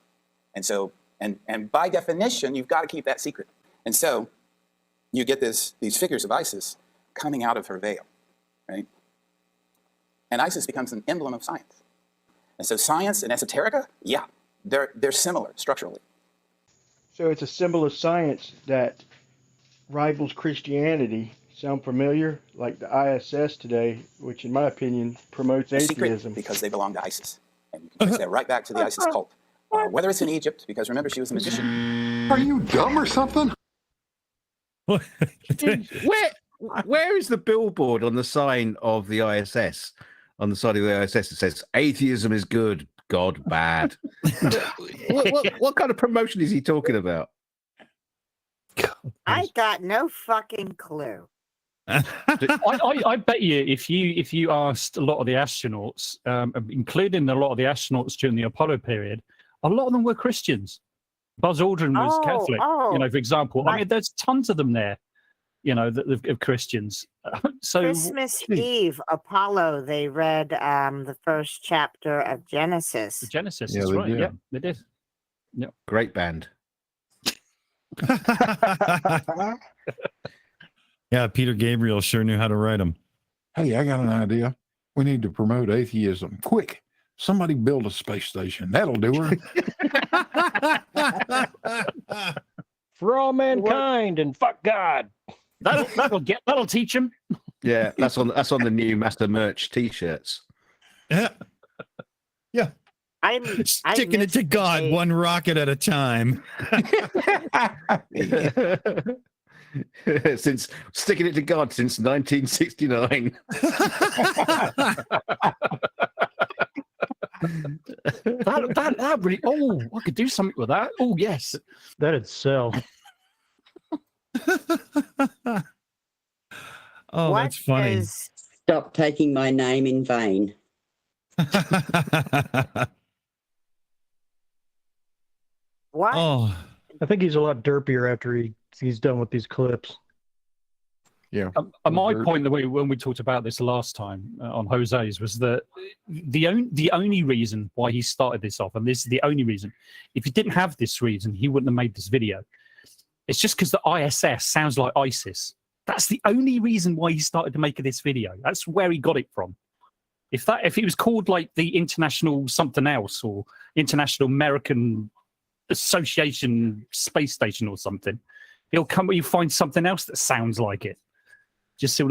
And so, and by definition, you've got to keep that secret. And so you get these figures of Isis coming out of her veil, right? And Isis becomes an emblem of science. And so science and esoterica, yeah, they're similar structurally. So it's a symbol of science that rivals Christianity. Sound familiar? Like the ISS today, which in my opinion promotes atheism. Because they belong to ISIS. And you can trace that right back to the ISIS cult. Whether it's in Egypt, because remember, she was a magician. Are you dumb or something? Where is the billboard on the sign of the ISS? On the side of the ISS, it says, "Atheism is good, God bad." what kind of promotion is he talking about? I got no fucking clue. I bet you if you asked a lot of the astronauts, including a lot of the astronauts during the Apollo period, a lot of them were Christians. Buzz Aldrin was Catholic, for example. I mean, there's tons of them there, of Christians. So Christmas Eve, Apollo, they read the first chapter of Genesis. Genesis, that's right. Yeah, they did. Yeah, great band. Yeah, Peter Gabriel sure knew how to write them. Hey, I got an idea. We need to promote atheism. Quick, somebody build a space station. That'll do her. For all mankind and fuck God. That'll teach him. Yeah, that's on the new Master Merch T-shirts. Yeah. I'm sticking it to God, one rocket at a time. Since sticking it to God since 1969. that really. Oh, I could do something with that. Oh, yes, that'd sell. Oh, that's funny. Stop taking my name in vain. What? Oh, I think he's a lot derpier after he's done with these clips. Yeah. My point when we talked about this last time on Jose's was that the only reason why he started this off, and this is the only reason, if he didn't have this reason, he wouldn't have made this video. It's just because the ISS sounds like ISIS. That's the only reason why he started to make this video. That's where he got it from. If it was called like the International something else or International American Association Space Station or something, you'll find something else that sounds like it. Just see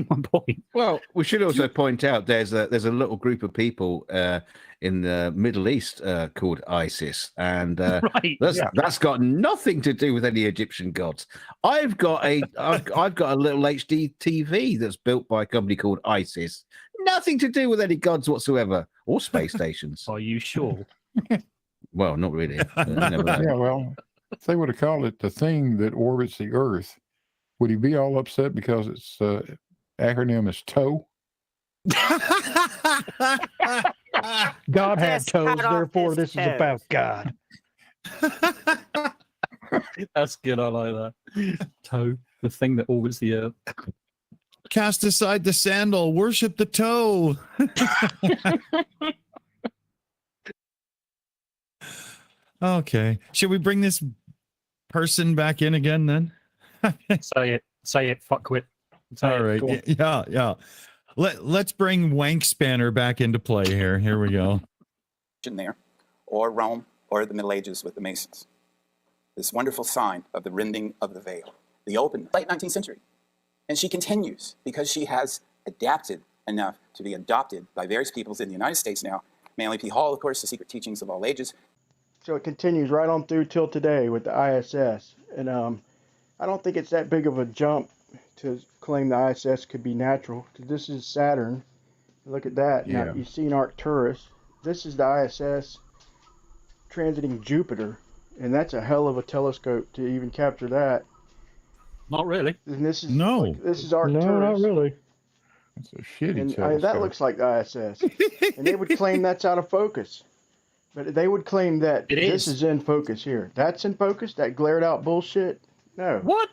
my point. Well, we should also point out there's a little group of people in the Middle East called ISIS, and that's got nothing to do with any Egyptian gods. I've got a little HD TV that's built by a company called ISIS. nothing to do with any gods whatsoever or space stations. Are you sure? Well, not really. Yeah, well, if they would have called it the thing that orbits the Earth, would he be all upset because its acronym is TOE? God had Just cut toes, off therefore his this is toes. about God. That's good. I like that. Toe, the thing that orbits the Earth. Cast aside the sandal, worship the toe. Okay. Should we bring this person back in again then? Say it, fuckwit. All right. Yeah. Let's bring Wank Spanner back into play here. Here we go. There, or Rome, or the Middle Ages with the Masons. This wonderful sign of the rending of the veil, the open, late 19th century. And she continues because she has adapted enough to be adopted by various peoples in the United States now. Manly P. Hall, of course, The Secret Teachings of All Ages. So it continues right on through till today with the ISS. And I don't think it's that big of a jump to claim the ISS could be natural, because this is Saturn. Look at that. Yeah. Now, you've seen Arcturus. This is the ISS transiting Jupiter, and that's a hell of a telescope to even capture that. Not really. And this is No. this is Arcturus. No, not really. It's a shitty And telescope. that looks like the ISS. And they would claim that's out of focus. But they would claim that this is in focus here. That's in focus? That glared out bullshit? No. What?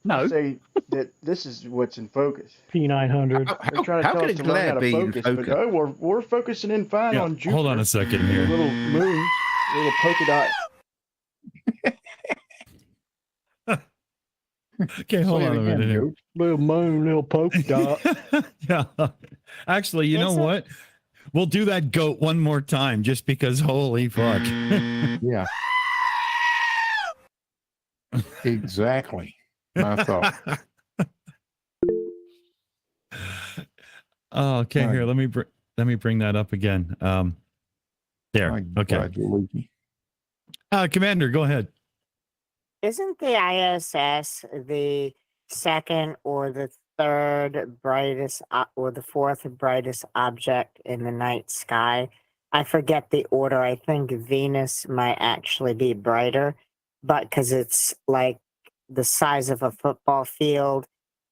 No. They say that this is what's in focus. P900. They're trying to how tell can us it to learn how glare to be in focus. focus? But we're focusing in fine Yeah, on Jupiter. hold on a second here. Little moon, little polka dot. Okay, hold Say it on a again, minute here. Joe. Little moon, little polka dot. Yeah. Actually, you know what? We'll do that goat one more time just because holy fuck. Yeah. Exactly. My thought. Oh, okay, Right. here, let me bring that up again. There. My Okay. God, you're leaky. Commander, go ahead. Isn't the ISS the second or the third brightest or the fourth brightest object in the night sky? I forget the order. I think Venus might actually be brighter, but because it's like the size of a football field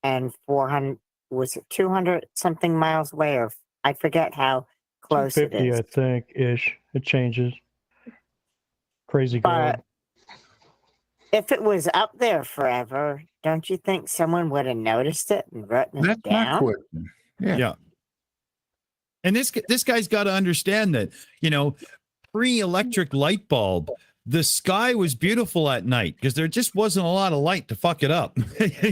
and 400, was it 200 something miles away? Or I forget how close it 250, is. I think, ish. It changes. Crazy But God. if it was up there forever, don't you think someone would have noticed it and written it That's my down? question. Yeah. And this guy's got to understand that, pre-electric light bulb, the sky was beautiful at night because there just wasn't a lot of light to fuck it up.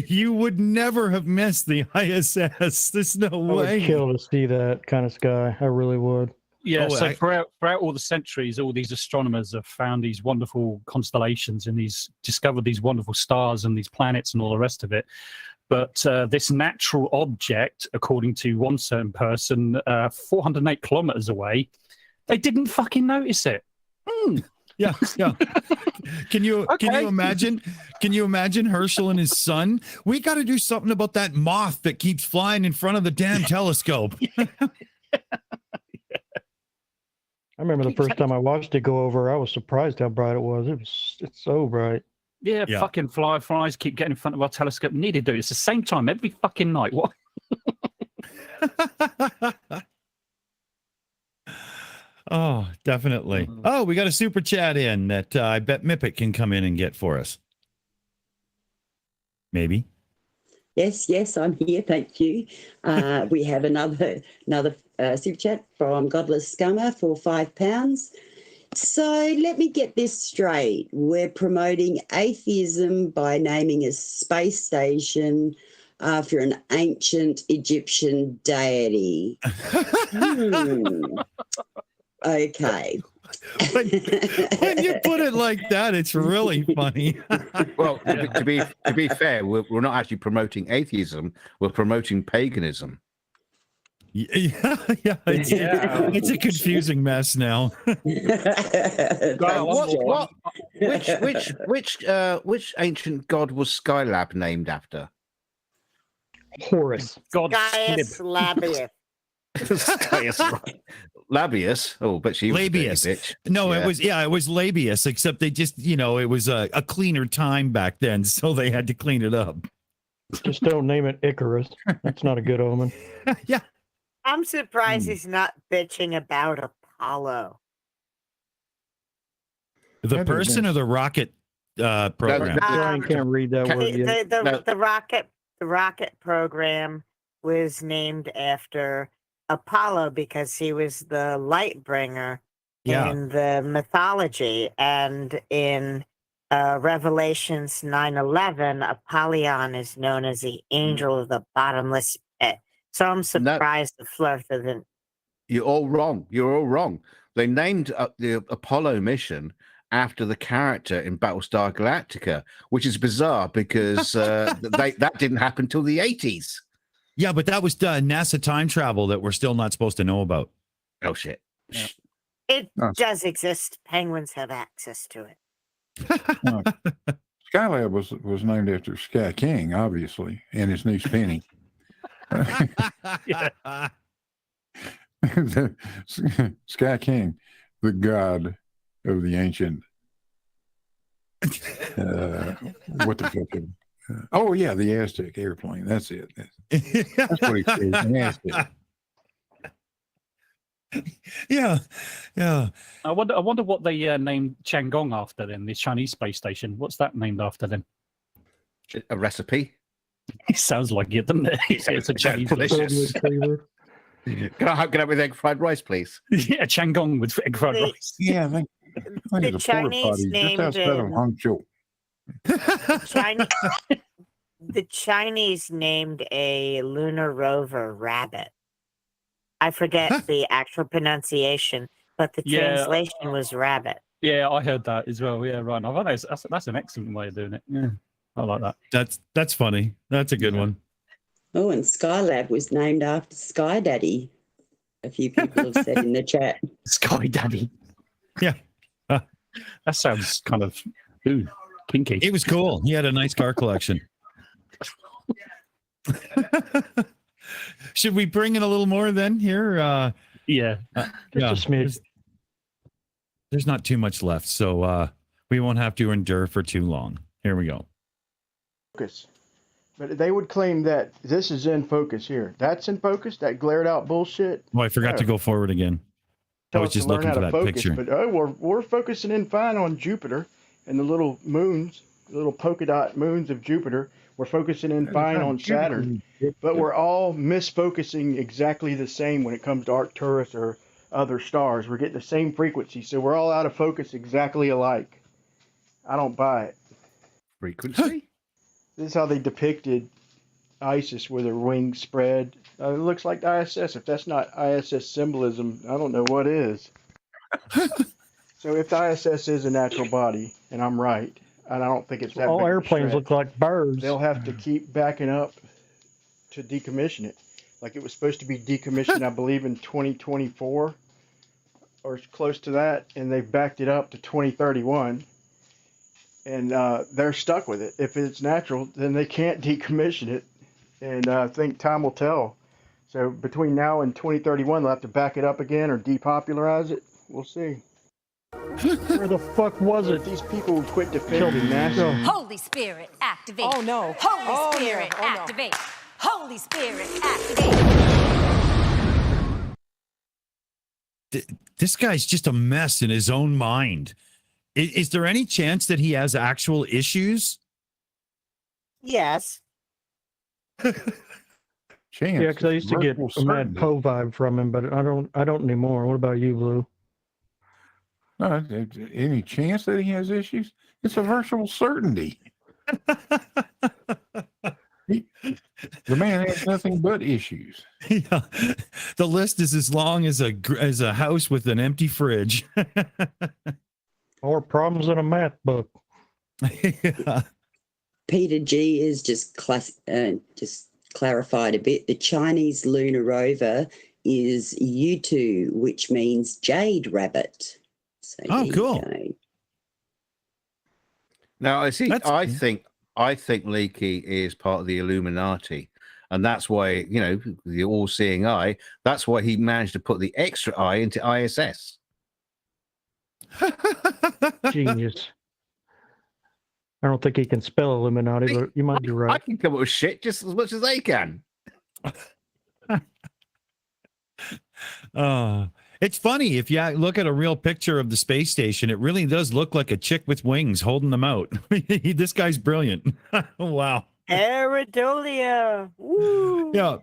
You would never have missed the ISS. There's no I way. would kill to see that kind of sky. I really would. Yeah, Oh, so throughout all the centuries, all these astronomers have found these wonderful constellations and discovered these wonderful stars and these planets and all the rest of it. But this natural object, according to one certain person, 408 kilometers away, they didn't fucking notice it. Yeah. Can you imagine? Can you imagine Herschel and his son? We got to do something about that moth that keeps flying in front of the damn telescope. I remember the first time I watched it go over, I was surprised how bright it was. It's so bright. Yeah, fucking fireflies keep getting in front of our telescope. We need to do it. It's the same time every fucking night. What? Oh, definitely. Oh, we got a super chat in that I bet Mipet can come in and get for us. Maybe. Yes, I'm here. Thank you. We have another super chat from Godless Scummer for £5. So let me get this straight. We're promoting atheism by naming a space station after an ancient Egyptian deity. Okay. When you put it like that, it's really funny. Well, to be fair, we're not actually promoting atheism. We're promoting paganism. It's a confusing mess now. Which ancient god was Skylab named after? Horus. God. Gaius Labius. Yes, right. Labius. Oh, but she was a Labius. bitch. No, Yeah. it was Labius, except they just, it was a cleaner time back then, so they had to clean it up. Just don't name it Icarus. That's not a good omen. Yeah. I'm surprised he's not bitching about Apollo. The person or the rocket program? Brian can't read that word yet. The rocket program was named after Apollo because he was the light bringer in the mythology, and in Revelations 9:11, Apollyon is known as the angel of the bottomless pit. So I'm surprised the Flurther didn't. You're all wrong. You're all wrong. They named the Apollo mission after the character in Battlestar Galactica, which is bizarre because that didn't happen till the 80s. Yeah, but that was NASA time travel that we're still not supposed to know about. Oh, shit. Yeah. It does exist. Penguins have access to it. Skylab was named after Sky King, obviously, and his niece Penny. Sky King, the god of the ancient. What the fuck? Oh yeah, the Aztec airplane. That's it. That's what he said. An Aztec. Yeah. I wonder what they named Chang'e after then. The Chinese space station. What's that named after then? A recipe. It sounds like it, doesn't it? It's a Chinese. Delicious. Can I have with egg fried rice, please? Yeah, Chang'e with egg fried rice. Yeah, I think The Chinese named just outside of Hangzhou. The Chinese named a lunar rover Rabbit. I forget the actual pronunciation, but the translation was Rabbit. Yeah, I heard that as well. Yeah, right. I think that's an excellent way of doing it. Yeah, I like that. That's funny. That's a good one. Oh, and Skylab was named after Sky Daddy. A few people have said in the chat. Sky Daddy. Yeah. That sounds kind of kinky. He was cool. He had a nice car collection. Should we bring in a little more then here? Yeah. Just a smidge. There's not too much left, so we won't have to endure for too long. Here we go. Focus. But they would claim that this is in focus here. That's in focus, that glared out bullshit. Oh, I forgot to go forward again. I was just looking for that picture. But we're focusing in fine on Jupiter and the little moons, the little polka dot moons of Jupiter. We're focusing in fine on Saturn, but we're all misfocusing exactly the same when it comes to Arcturus or other stars. We're getting the same frequency, so we're all out of focus exactly alike. I don't buy it. Frequency? This is how they depicted Isis with her wings spread. It looks like the ISS. If that's not ISS symbolism, I don't know what is. So if the ISS is a natural body, and I'm right, and I don't think it's that all big of a airplanes stretch, look like birds. they'll have to keep backing up to decommission it. Like it was supposed to be decommissioned, I believe, in 2024 or close to that, and they've backed it up to 2031. And they're stuck with it. If it's natural, then they can't decommission it. And I think time will tell. So between now and 2031, they'll have to back it up again or depopularize it. We'll see. Where the fuck was it? These people would quit defending NASA. Holy Spirit, activate. Oh, no. Holy Spirit, activate. Holy Spirit, activate. This guy's just a mess in his own mind. Is there any chance that he has actual issues? Yes. Yeah, because I used to get a Mad Poe vibe from him, but I don't anymore. What about you, Blue? Any chance that he has issues? It's a virtual certainty. The man has nothing but issues. Yeah. The list is as long as a house with an empty fridge. Or problems in a math book. Yeah. Peter G is just clarified a bit. The Chinese lunar rover is U2, which means jade rabbit. So cool. Now I think Leakey is part of the Illuminati, And that's why, the all-seeing eye, that's why he managed to put the extra eye into ISS. Genius. I don't think he can spell Illuminati, but you might be right. I can come up with shit just as much as they can. It's funny. If you look at a real picture of the space station, it really does look like a chick with wings holding them out. This guy's brilliant. Wow. Eridolia. Woo. Yeah.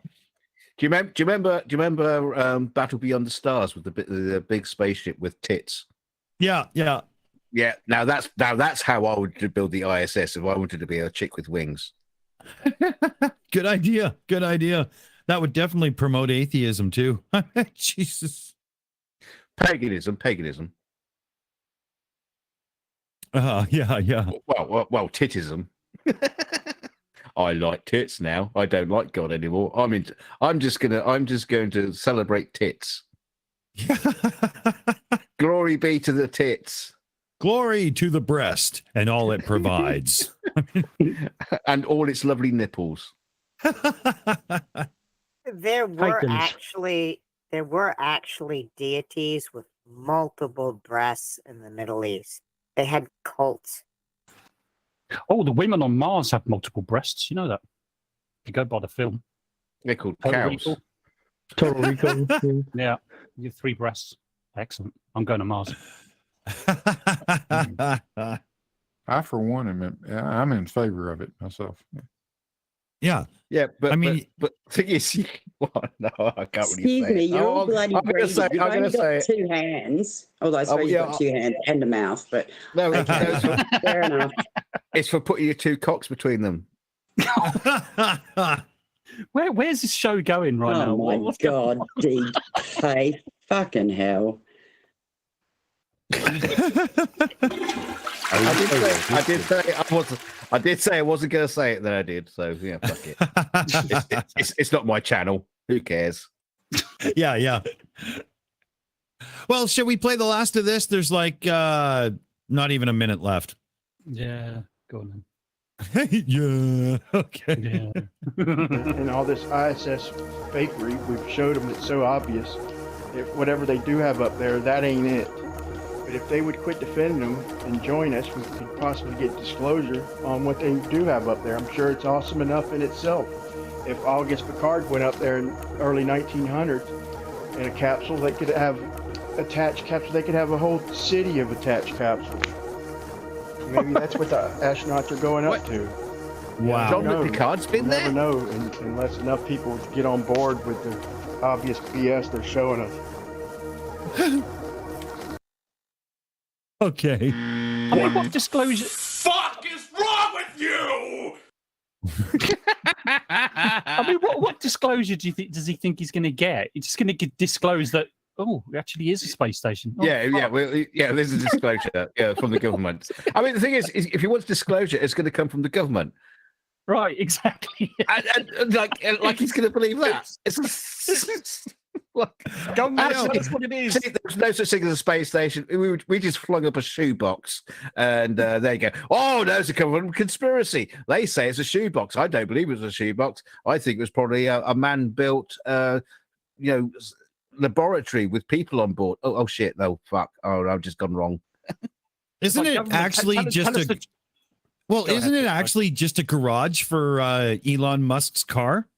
Do you remember Battle Beyond the Stars with the big spaceship with tits? Yeah. Yeah. Now that's how I would build the ISS if I wanted to be a chick with wings. Good idea. That would definitely promote atheism too. Jesus. Paganism. Yeah. Well, titism. I like tits now. I don't like God anymore. I'm just going to celebrate tits. Glory be to the tits. Glory to the breast and all it provides. And all its lovely nipples. There were actually deities with multiple breasts in the Middle East. They had cults. Oh, the women on Mars have multiple breasts. You know that? If you go by the film. They're called Total cows. Recall. Total Recall. Yeah, you have 3 breasts. Excellent. I'm going to Mars. I, for one, I'm in favor of it myself. Yeah, but I mean, but thing is, well, no, I can't really Excuse say. me, you're all bloody I'm gonna greedy. say, You've I'm only gonna got say, 2 hands. Although I suppose you've got 2 hands and a mouth, but no, fair enough. It's for putting your 2 cocks between them. Where's this show going right now? Oh my God, DK, fucking hell. I did say I wasn't going to say it, then I did. So yeah, fuck it. It's not my channel. Who cares? Yeah. Well, should we play the last of this? There's like not even a minute left. Yeah, go on then. Yeah. Okay. Yeah. And all this ISS fakery, we've showed them it's so obvious. If whatever they do have up there, that ain't it. But if they would quit defending them and join us, we could possibly get disclosure on what they do have up there. I'm sure it's awesome enough in itself. If August Picard went up there in early 1900s in a capsule, they could have attached capsules. They could have a whole city of attached capsules. Maybe that's what the astronauts are going up to. Wow. John Picard's been there? Never know unless enough people get on board with the obvious BS they're showing us. Okay. I mean, what disclosure? Fuck is wrong with you? I mean, what disclosure does he think he's going to get? He's just going to disclose that, it actually is a space station. There's a disclosure from the government. I mean, the thing is if he wants disclosure, it's going to come from the government. Right, exactly. and like he's going to believe that. That's what it is. There's no such thing as a space station. We just flung up a shoebox, and there you go. Oh, no, it's a government conspiracy. They say it's a shoebox. I don't believe it was a shoebox. I think it was probably a man-built, laboratory with people on board. Oh shit! No, fuck. Oh, I've just gone wrong. Isn't it actually isn't it actually just a garage for Elon Musk's car?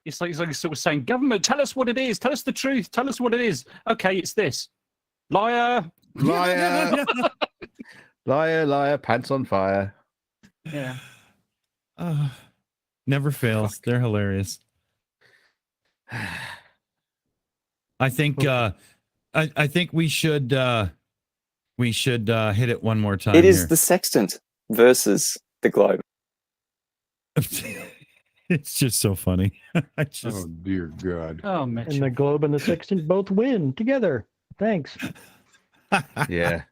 It's like sort of saying, government, tell us what it is. Tell us the truth. Tell us what it is. Okay, it's this. Liar. Liar, pants on fire. Yeah. Never fails. They're hilarious. I think I think we should hit it one more time. It is the sextant versus the globe. It's just so funny. Oh dear God! Oh, Mitch. And the globe and the sextant both win together. Thanks. Yeah,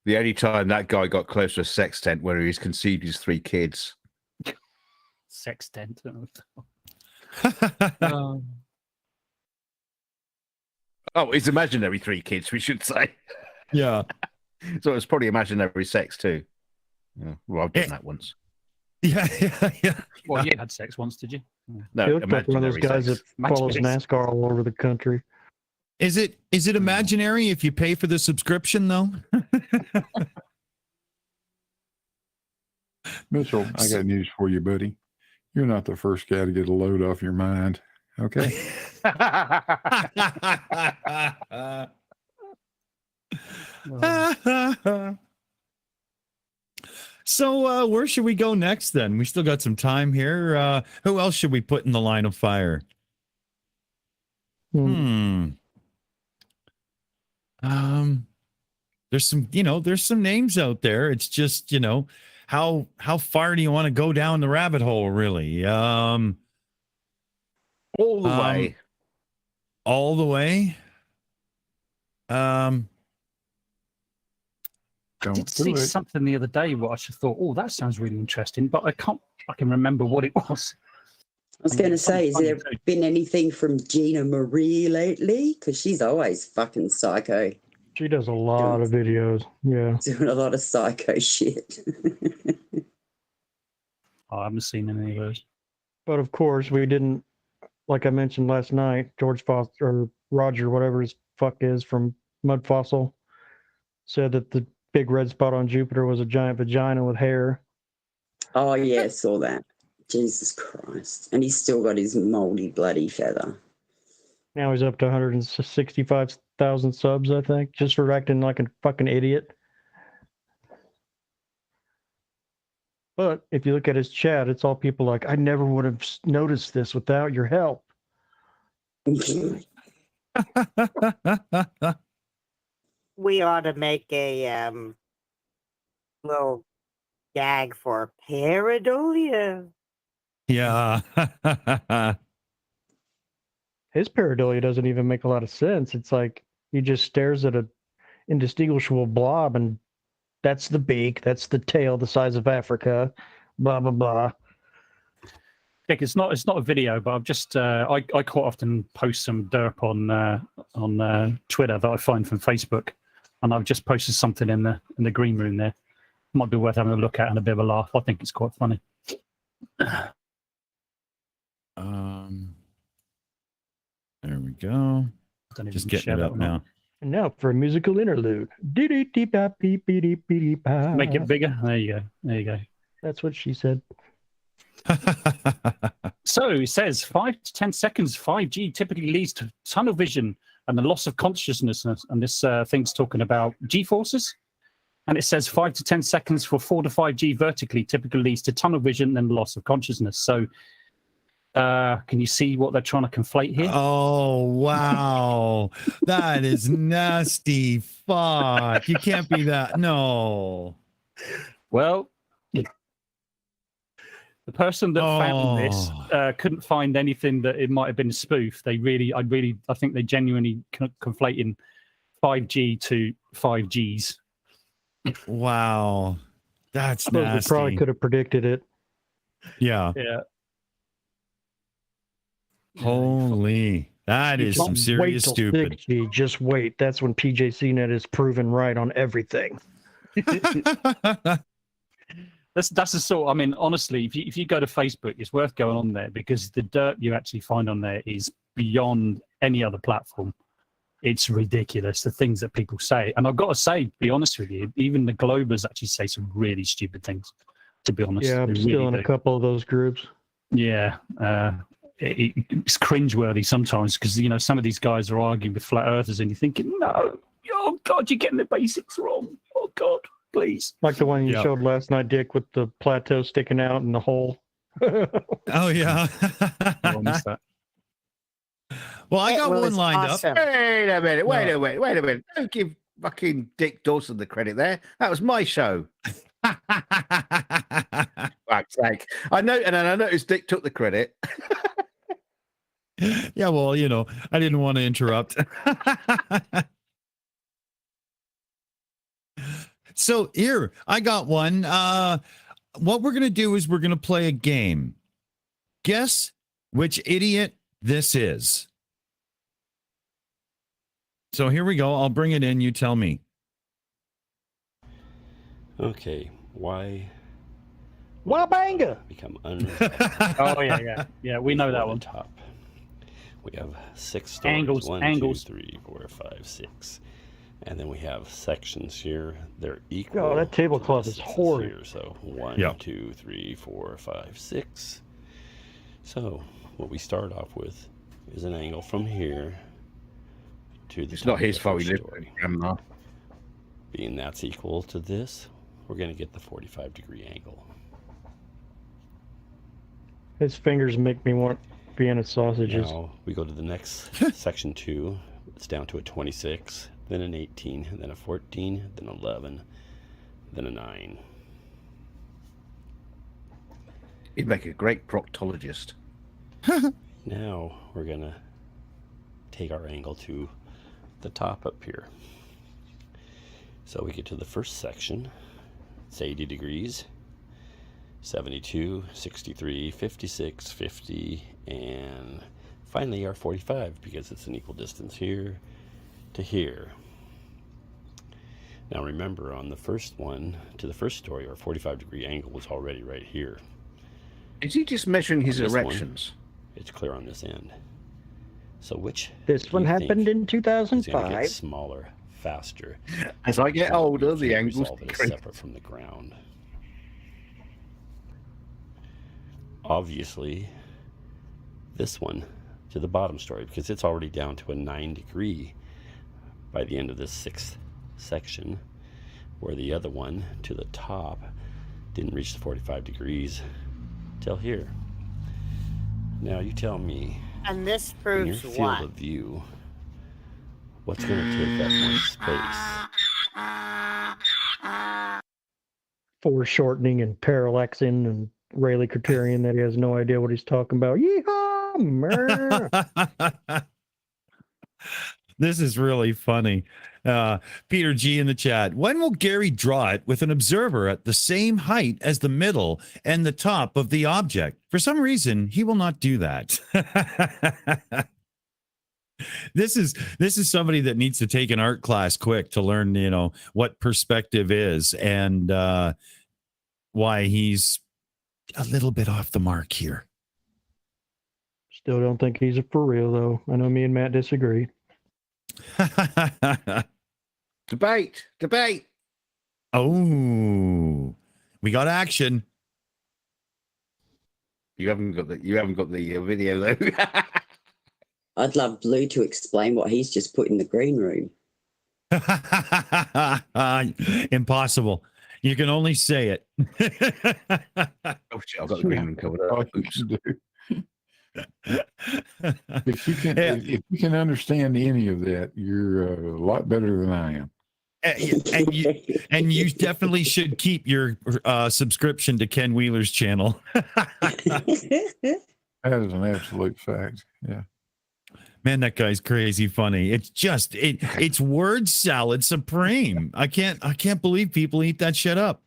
the only time that guy got close to a sextant where he's conceived his 3 kids. Sextant. Oh, it's imaginary 3 kids, we should say. Yeah. So it's probably imaginary sex too. Yeah. Well, I've done that once. Yeah. Well, you had sex once, did you? No, He looked like one of those guys that follows NASCAR all over the country. Is it imaginary if you pay for the subscription though? Mitchell, I got news for you, buddy. You're not the first guy to get a load off your mind. Okay. So where should we go next then? We still got some time here. Who else should we put in the line of fire? There's some names out there. It's just, how far do you want to go down the rabbit hole, really? All the way. All the way. I did see something the other day what I just thought, oh, that sounds really interesting, but I can remember what it was. I was going to say, has there been anything from Gina Marie lately? Because she's always fucking psycho. She does a lot of videos. Yeah. Doing a lot of psycho shit. I haven't seen any of those. But of course, we didn't, like I mentioned last night, George Foster, or Roger, whatever his fuck is from Mud Fossil, said that the big red spot on Jupiter was a giant vagina with hair. Oh, yeah, I saw that. Jesus Christ. And he's still got his moldy bloody feather. Now he's up to 165,000 subs, I think, just for acting like a fucking idiot. But if you look at his chat, it's all people like, I never would have noticed this without your help. We ought to make a little gag for pareidolia. Yeah. His pareidolia doesn't even make a lot of sense. It's like he just stares at an indistinguishable blob, and that's the beak, that's the tail the size of Africa, blah, blah, blah. It's not a video, but I've just I quite often post some derp on Twitter that I find from Facebook, and I've just posted something in the green room there. Might be worth having a look at and a bit of a laugh. I think it's quite funny. There we go. Just getting it up now. And now for a musical interlude. Make it bigger. There you go. That's what she said. So it says 5 to 10 seconds 5G typically leads to tunnel vision and the loss of consciousness. And this thing's talking about G-forces. And it says 5 to 10 seconds for 4 to 5G vertically typically leads to tunnel vision and loss of consciousness. So can you see what they're trying to conflate here? Oh, wow. That is nasty. Fuck. You can't be that. No. Well, the person that found this couldn't find anything that it might have been a spoof. I think they genuinely conflating 5G to 5Gs. Wow. That's nasty. They probably could have predicted it. Yeah. Yeah. Holy. That is some serious stupid. 6G, just wait. That's when PJCnet is proven right on everything. That's the sort. I mean, honestly, if you go to Facebook, it's worth going on there because the dirt you actually find on there is beyond any other platform. It's ridiculous the things that people say, and I've got to say, to be honest with you, even the Globers actually say some really stupid things. To be honest, yeah, I'm still in a couple of those groups. Yeah, it's cringeworthy sometimes because some of these guys are arguing with flat earthers, and you're thinking, no, oh God, you're getting the basics wrong. Oh God. Please. Like the one you showed last night, Dick, with the plateau sticking out in the hole. Oh, yeah. Well, I got one lined up. Wait a minute. Don't give fucking Dick Dawson the credit there. That was my show. Fuck's sake. I noticed Dick took the credit. Yeah, well, I didn't want to interrupt. So here, I got one. What we're going to do is we're going to play a game. Guess which idiot this is. So here we go. I'll bring it in. You tell me. Okay. Why Wabanga! become unresolved. Oh yeah. We know that one. Top. We have 6 stories. Angles, 1, angles. 2, 3, 4, 5, 6. And then we have sections here. They're equal. Oh, that tablecloth is distances horrid. here. So 1, Yeah. 2, 3, 4, 5, 6. So what we start off with is an angle from here to the It's top not of his the fault he first lived story. there, Grandma. Being that's equal to this, we're going to get the 45-degree angle. His fingers make me want Vienna sausages. Now we go to the next section 2. It's down to a 26, then an 18, then a 14, then 11, then a 9. He'd make a great proctologist. Now we're going to take our angle to the top up here. So we get to the first section. It's 80 degrees, 72, 63, 56, 50, and finally our 45, because it's an equal distance here to here. Now remember, on the first one to the first story, our 45-degree angle was already right here. Is he just measuring his On this one, erections? it's clear on this end. So which This do one you happened think in is going to 2005. get smaller, faster? As I get so older, you the can't angles resolve it as decrease. separate from the ground. Obviously, this one to the bottom story, because it's already down to a 9-degree by the end of this 6th section, where the other one to the top didn't reach the 45 degrees till here. Now you tell me, And this in your proves field what? of view, what's going to take that much space? Foreshortening and parallaxing and Rayleigh criterion that he has no idea what he's talking about. Yeehaw! Mer. This is really funny. Peter G in the chat. When will Gary draw it with an observer at the same height as the middle and the top of the object? For some reason, he will not do that. This is somebody that needs to take an art class quick to learn, what perspective is and why he's a little bit off the mark here. Still don't think he's a for real, though. I know me and Matt disagree. Debate. Oh, we got action. You haven't got the video though. I'd love Blue to explain what he's just put in the green room. Impossible. You can only say it. Oh shit, I've got the green room covered up. Oops. If you can understand any of that, you're a lot better than I am. And you definitely should keep your subscription to Ken Wheeler's channel. That is an absolute fact. Yeah. Man, that guy's crazy funny. It's just it's word salad supreme. I can't believe people eat that shit up.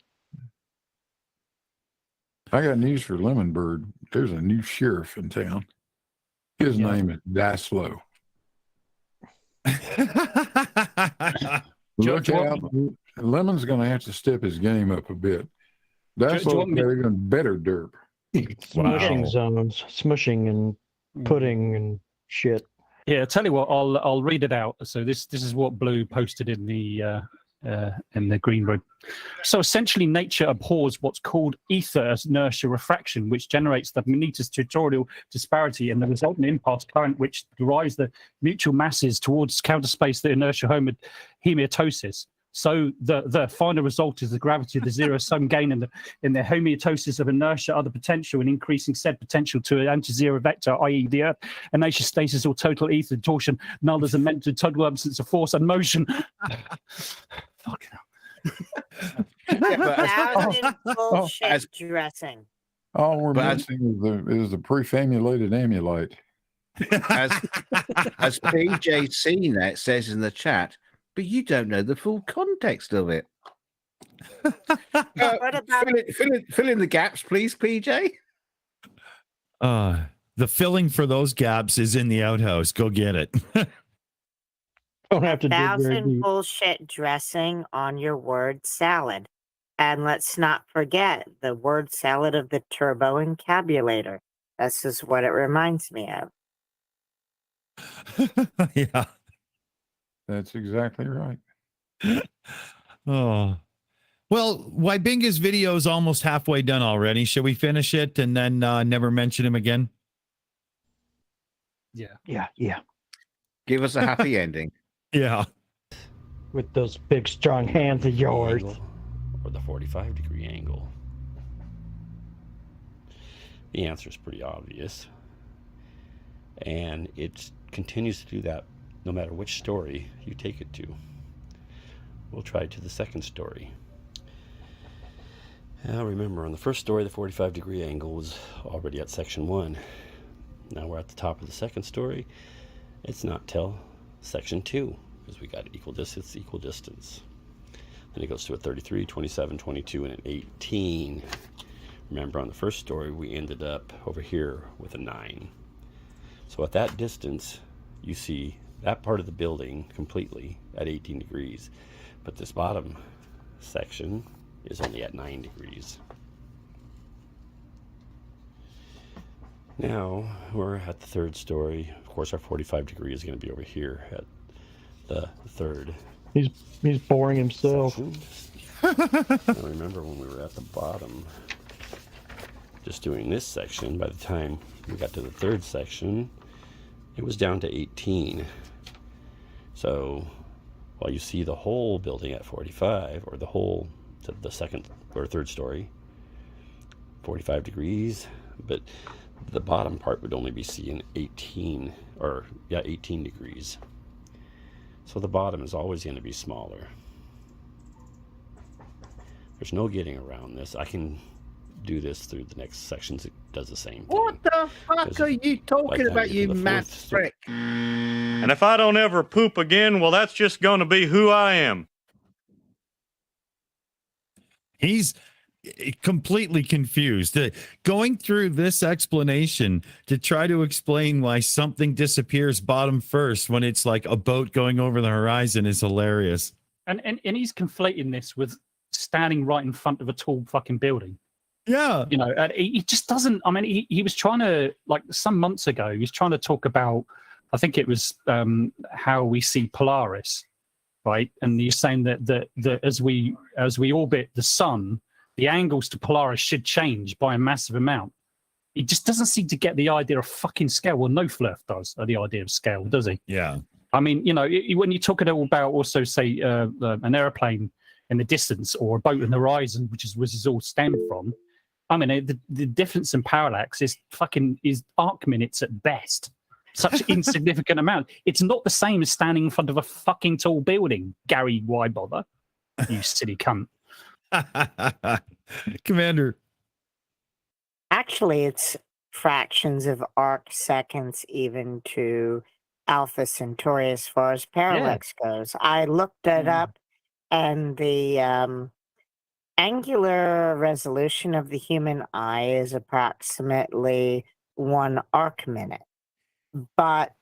I got news for Lemon Bird. There's a new sheriff in town. His name is Daslow. Look out. Lemon's going to have to step his game up a bit. Daslow's got even better derp. Smushing zones, smushing and pudding and shit. Yeah, I'll tell you what, I'll read it out. So this is what Blue posted in the green room. So essentially, nature abhors what's called ether as inertia refraction, which generates the magnetostatorial disparity and the resultant impulse current, which derives the mutual masses towards counterspace the inertia homeotosis. So the final result is the gravity of the zero-sum gain in the homeotosis of inertia, other potential, and increasing said potential to an anti-zero vector, i.e. the Earth, inertia stasis or total ether torsion, null as a mental total absence of force and motion. Fucking Thousand bullshit dressing. All we're missing is the prefamulated amulite. As PJC Net says in the chat, but you don't know the full context of it. What about fill in the gaps, please, PJ? The filling for those gaps is in the outhouse. Go get it. Don't have to dig very thousand deep. bullshit dressing on your word salad? And let's not forget the word salad of the turbo encabulator. This is what it reminds me of. Yeah. That's exactly right. Oh. Well, Wybinga's video is almost halfway done already. Should we finish it and then never mention him again? Yeah. Give us a happy ending. Yeah. With those big, strong hands of yours. Angle or the 45-degree angle? The answer is pretty obvious. And it continues to do that no matter which story you take it to. We'll try to the second story. Now remember, on the first story, the 45-degree angle was already at section 1. Now we're at the top of the second story. It's not till section 2, because we got equal distance. Then it goes to a 33, 27, 22, and an 18. Remember, on the first story, we ended up over here with a 9. So at that distance, you see that part of the building completely at 18 degrees. But this bottom section is only at 9 degrees. Now we're at the third story. Of course, our 45 degree is going to be over here at the third. He's boring himself. Now remember, when we were at the bottom, just doing this section, by the time we got to the third section, it was down to 18. So while you see the whole building at 45, or the whole to the second or third story, 45 degrees, but the bottom part would only be seeing 18 degrees. So the bottom is always going to be smaller. There's no getting around this. I can do this through the next sections. It does the same thing. What the fuck are you talking about, you mad prick? And if I don't ever poop again, well, that's just going to be who I am. He's completely confused. Going through this explanation to try to explain why something disappears bottom first when it's like a boat going over the horizon is hilarious. And he's conflating this with standing right in front of a tall fucking building. Yeah. You know, and he just doesn't. I mean, he was trying to, like, some months ago, he was trying to talk about, I think it was how we see Polaris, right? And he's saying that as we orbit the sun, the angles to Polaris should change by a massive amount. He just doesn't seem to get the idea of fucking scale. Well, no Flurf does, the idea of scale, does he? Yeah. I mean, you know, when you talk about also, say, an airplane in the distance or a boat in the horizon, which is all stemmed from, I mean, the difference in parallax is arc minutes at best. Such insignificant amount. It's not the same as standing in front of a fucking tall building, Gary. Why bother? You silly cunt. Commander. Actually, it's fractions of arc seconds even to Alpha Centauri as far as parallax goes. I looked it up, and the angular resolution of the human eye is approximately 1 arc minute. But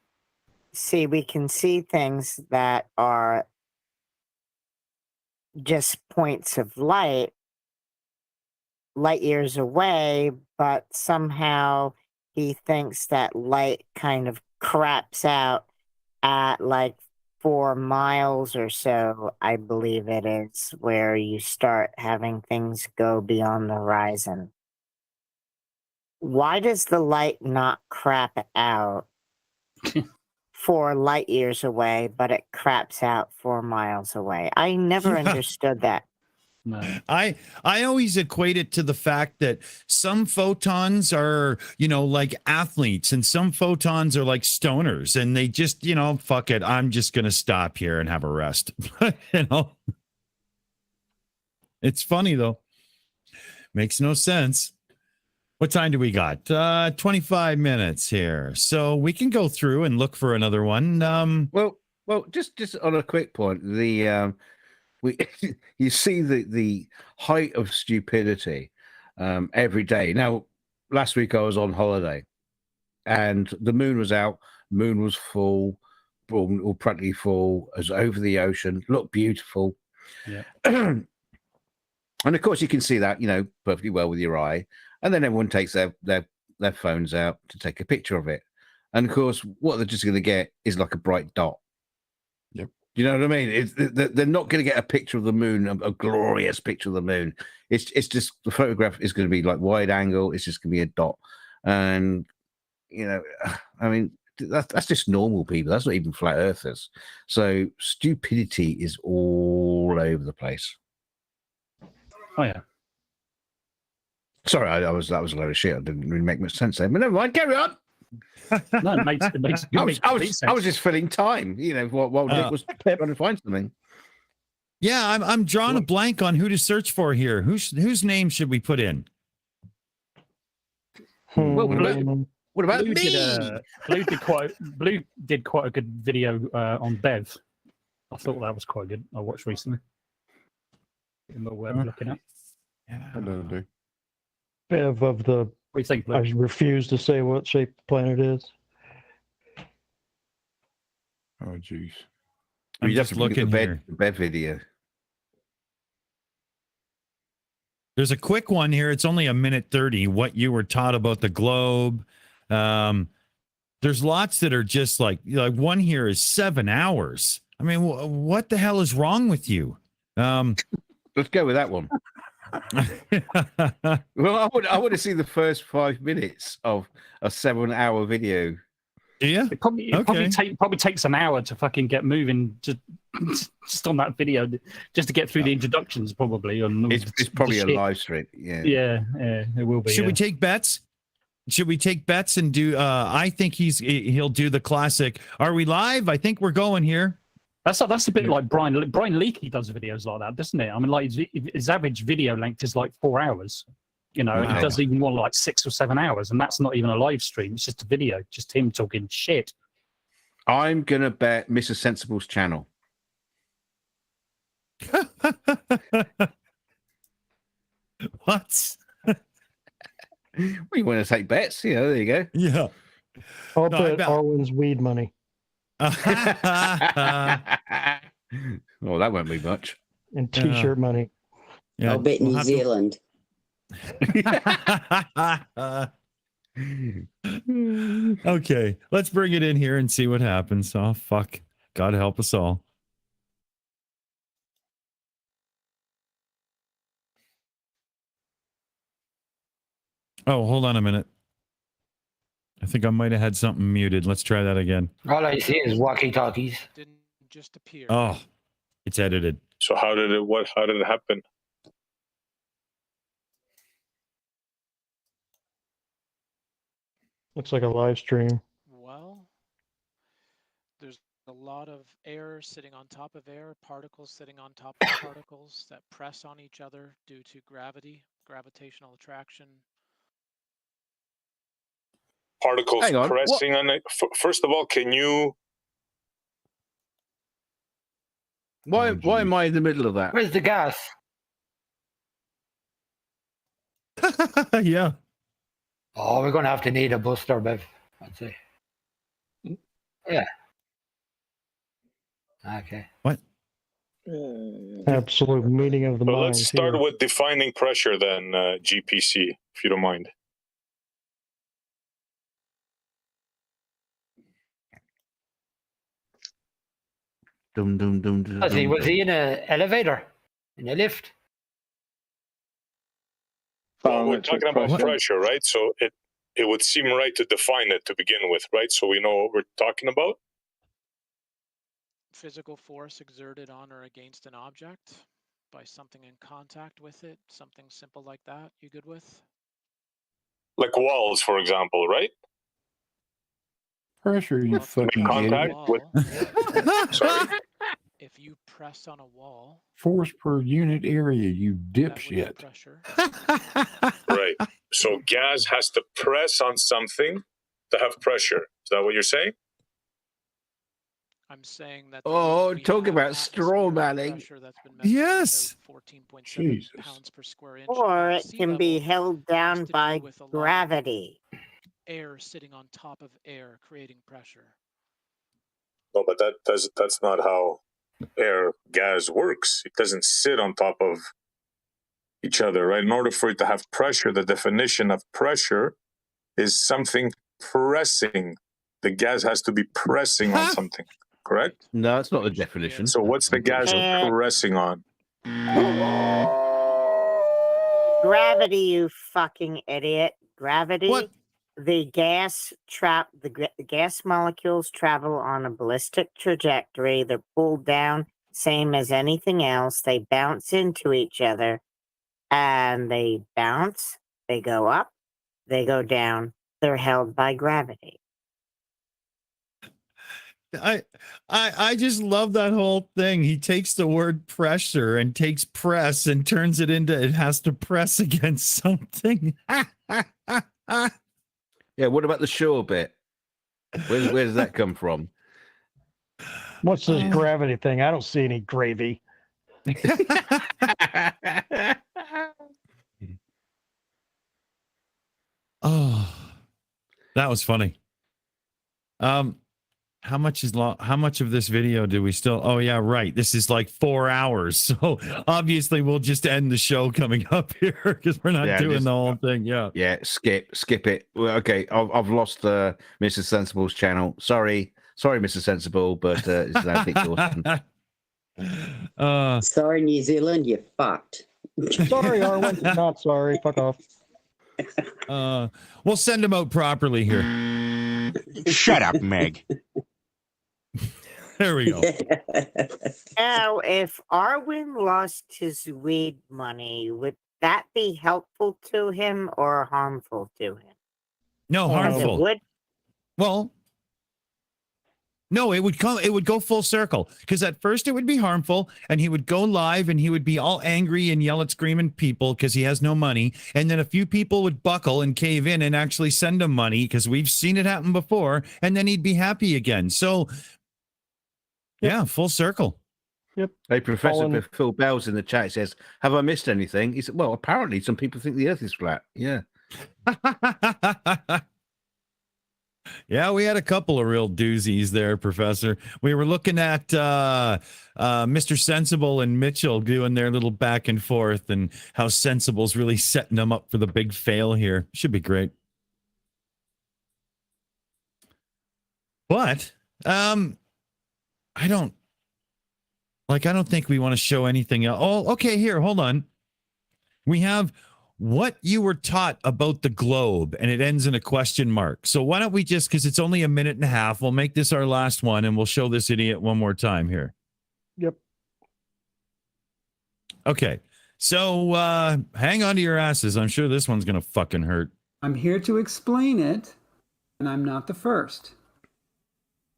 see, we can see things that are just points of light years away, but somehow he thinks that light kind of craps out at like 4 miles or so, I believe it is, where you start having things go beyond the horizon. Why does the light not crap out 4 light years away, but it craps out 4 miles away? I never understood that. No. I always equate it to the fact that some photons are, you know, like athletes, and some photons are like stoners, and they just, you know, fuck it, I'm just going to stop here and have a rest. You know, it's funny though. Makes no sense. What time do we got? 25 minutes here. So we can go through and look for another one. Well, just on a quick point, you see the height of stupidity every day. Now, last week I was on holiday, and the moon was out. Moon was full, or practically full, as over the ocean. Looked beautiful. Yeah. And of course, you can see that, perfectly well with your eye. And then everyone takes their phones out to take a picture of it. And of course, what they're just going to get is like a bright dot. Yep. You know what I mean? They're not going to get a picture of the moon, a glorious picture of the moon. It's just the photograph is going to be like wide angle. It's just going to be a dot. And, I mean, that's just normal people. That's not even flat earthers. So stupidity is all over the place. Oh, yeah. Sorry, that was a load of shit. I didn't really make much sense there, but never mind. Carry on. No, it makes I was just filling time, while Nick was trying to find something. Yeah, I'm drawing a blank on who to search for here. Whose name should we put in? Well, what about Blue me? Blue did quite a good video on Bev. I thought that was quite good. I watched recently. In the web looking at. I don't do. Bev of the. What do you think, Blue? I refuse to say what shape the planet is. Oh, jeez. I'm just looking the bed video. There's a quick one here. It's only 1:30. What you were taught about the globe. There's lots that are just like one here is 7 hours. I mean, what the hell is wrong with you? Let's go with that one. Well, I want to see the first 5 minutes of a 7-hour video. Yeah, it probably takes an hour to fucking get moving just on that video, just to get through the introductions. Probably, it's probably a live stream. Yeah, it will be. Should we take bets? Should we take bets and do? I think he'll do the classic. Are we live? I think we're going here. That's a bit like Brian Leakey does videos like that, doesn't it? I mean, like his average video length is like 4 hours, and he does even more like 6 or 7 hours, and that's not even a live stream. It's just a video, just him talking shit. I'm gonna bet Mr. Sensible's channel. What? Well, you want to take bets? There you go. Yeah. I'll bet Arwen's weed money. Oh, that won't be much. And t-shirt money. I'll bet New Zealand. Okay, let's bring it in here and see what happens. Oh, fuck. God help us all. Oh, hold on a minute. I think I might have had something muted. Let's try that again. All I see is walkie-talkies. Didn't just appear. Oh, it's edited. So how did it happen? Looks like a live stream. Well, there's a lot of air sitting on top of air, particles sitting on top of particles that press on each other due to gravitational attraction. Particles pressing on it. First of all, can you? Why am I in the middle of that? Where's the gas? Yeah. Oh, we're going to have to need a booster, Bev. I'd say. Yeah. Okay. What? Absolute meeting of the Well, minds. let's start here. with defining pressure then, GPC, if you don't mind. Dum, dum, dum, dum, Was he in an elevator? In a lift? Well, we're talking about pressure, right? So it would seem right to define it to begin with, right? So we know what we're talking about. Physical force exerted on or against an object by something in contact with it, something simple like that. You good with? Like walls, for example, right? Pressure, you fucking contact idiot. with. Sorry. If you press on a wall, Force per unit area, you dipshit. Right. So gas has to press on something to have pressure. Is that what you're saying? I'm saying that. Oh, talk about straw manning. Yes. 14.7 pounds per square inch. Or it Sea can be level held down has to do by with a lot of gravity. Air sitting on top of air, creating pressure. No, but that's not how gas works. It doesn't sit on top of each other, right? In order for it to have pressure, the definition of pressure is something pressing. The gas has to be pressing on something, correct? No, that's not the definition. So what's the gas pressing on? Gravity, you fucking idiot. Gravity. What? The gas gas molecules travel on a ballistic trajectory. They're pulled down, same as anything else. They bounce into each other, and they bounce. They go up. They go down. They're held by gravity. I just love that whole thing. He takes the word pressure and takes press and turns it into it has to press against something. Yeah, what about the shore bit? Where does that come from? What's this gravity thing? I don't see any gravy. Oh, that was funny. How much of this video do we still? Oh yeah, right. This is like 4 hours. So obviously we'll just end the show coming up here because we're not doing the whole thing. Yeah. Yeah. Skip it. Well, okay. I've lost Mr. Sensible's channel. Sorry, Mr. Sensible, but it's now Dawson. Sorry, New Zealand, you fucked. Sorry, Arwen. Not sorry. Fuck off. We'll send him out properly here. Shut up, Meg. There we go. Now, if Arwen lost his weed money, would that be helpful to him or harmful to him? No, harmful. It would? Well, no, it would go full circle because at first it would be harmful and he would go live and he would be all angry and yell at screaming people because he has no money. And then a few people would buckle and cave in and actually send him money because we've seen it happen before. And then he'd be happy again. So, yeah, full circle. Yep. Hey, Professor Phil Bell's in the chat says, have I missed anything? He said, well, apparently some people think the earth is flat. Yeah. Yeah, we had a couple of real doozies there, Professor. We were looking at Mr. Sensible and Mitchell doing their little back and forth and how Sensible's really setting them up for the big fail here. Should be great. But I don't think we want to show anything else. Oh, okay, here, hold on. We have what you were taught about the globe, and it ends in a question mark. So why don't we just, because it's only a minute and a half, we'll make this our last one, and we'll show this idiot one more time here. Yep. Okay. So hang on to your asses. I'm sure this one's going to fucking hurt. I'm here to explain it, and I'm not the first.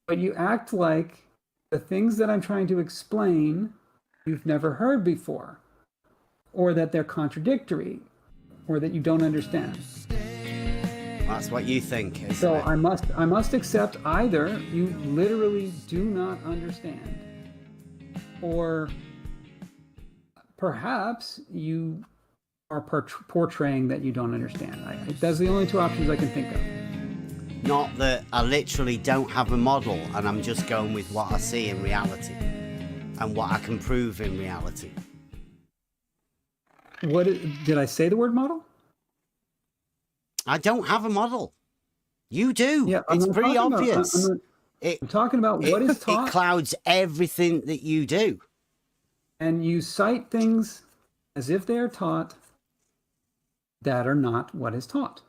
But you act like the things that I'm trying to explain you've never heard before, or that they're contradictory, or that you don't understand. That's what you think. So I must accept either you literally do not understand, or perhaps you are portraying that you don't understand. That's the only two options I can think of. Not that I literally don't have a model and I'm just going with what I see in reality and what I can prove in reality. Did I say the word model? I don't have a model. You do. Yeah, it's pretty obvious. I'm talking about what is taught. It clouds everything that you do. And you cite things as if they are taught that are not what is taught.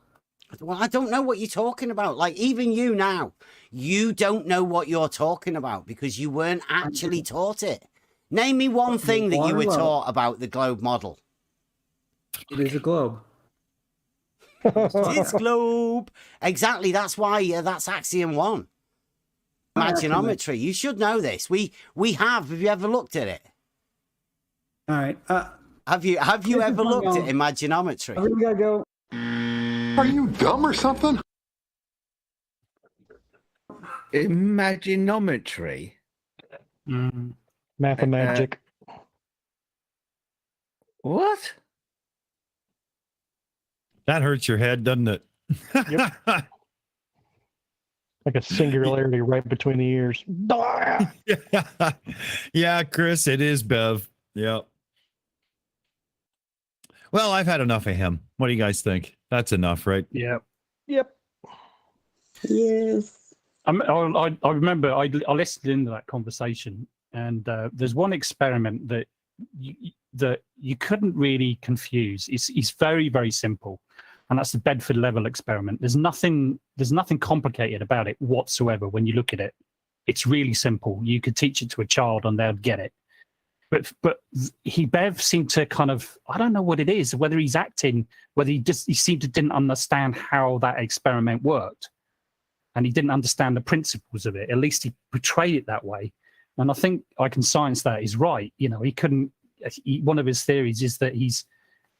Well, I don't know what you're talking about. Like, even you now, you don't know what you're talking about because you weren't actually taught it. Name me one thing that you were taught about the globe model. It is a globe. It's globe. Exactly. That's why that's axiom 1. Imaginometry. You should know this. We have. Have you ever looked at it? All right. Have you ever looked at imaginometry? We gotta go. Are you dumb or something? Imaginometry. Mathemagic. What? That hurts your head, doesn't it? Yep. Like a singularity right between the ears. Yeah, Chris, it is Bev. Yep. Well, I've had enough of him. What do you guys think? That's enough, right? Yeah. Yep. Yes. I remember I listened into that conversation, and there's one experiment that you couldn't really confuse. It's very, very simple, and that's the Bedford level experiment. There's nothing complicated about it whatsoever. When you look at it, it's really simple. You could teach it to a child, and they'd get it. But Bev seemed to kind of, I don't know what it is, whether he's acting, whether he seemed to didn't understand how that experiment worked. And he didn't understand the principles of it. At least he portrayed it that way. And I think I Can Science that he's right. You know, one of his theories is that he's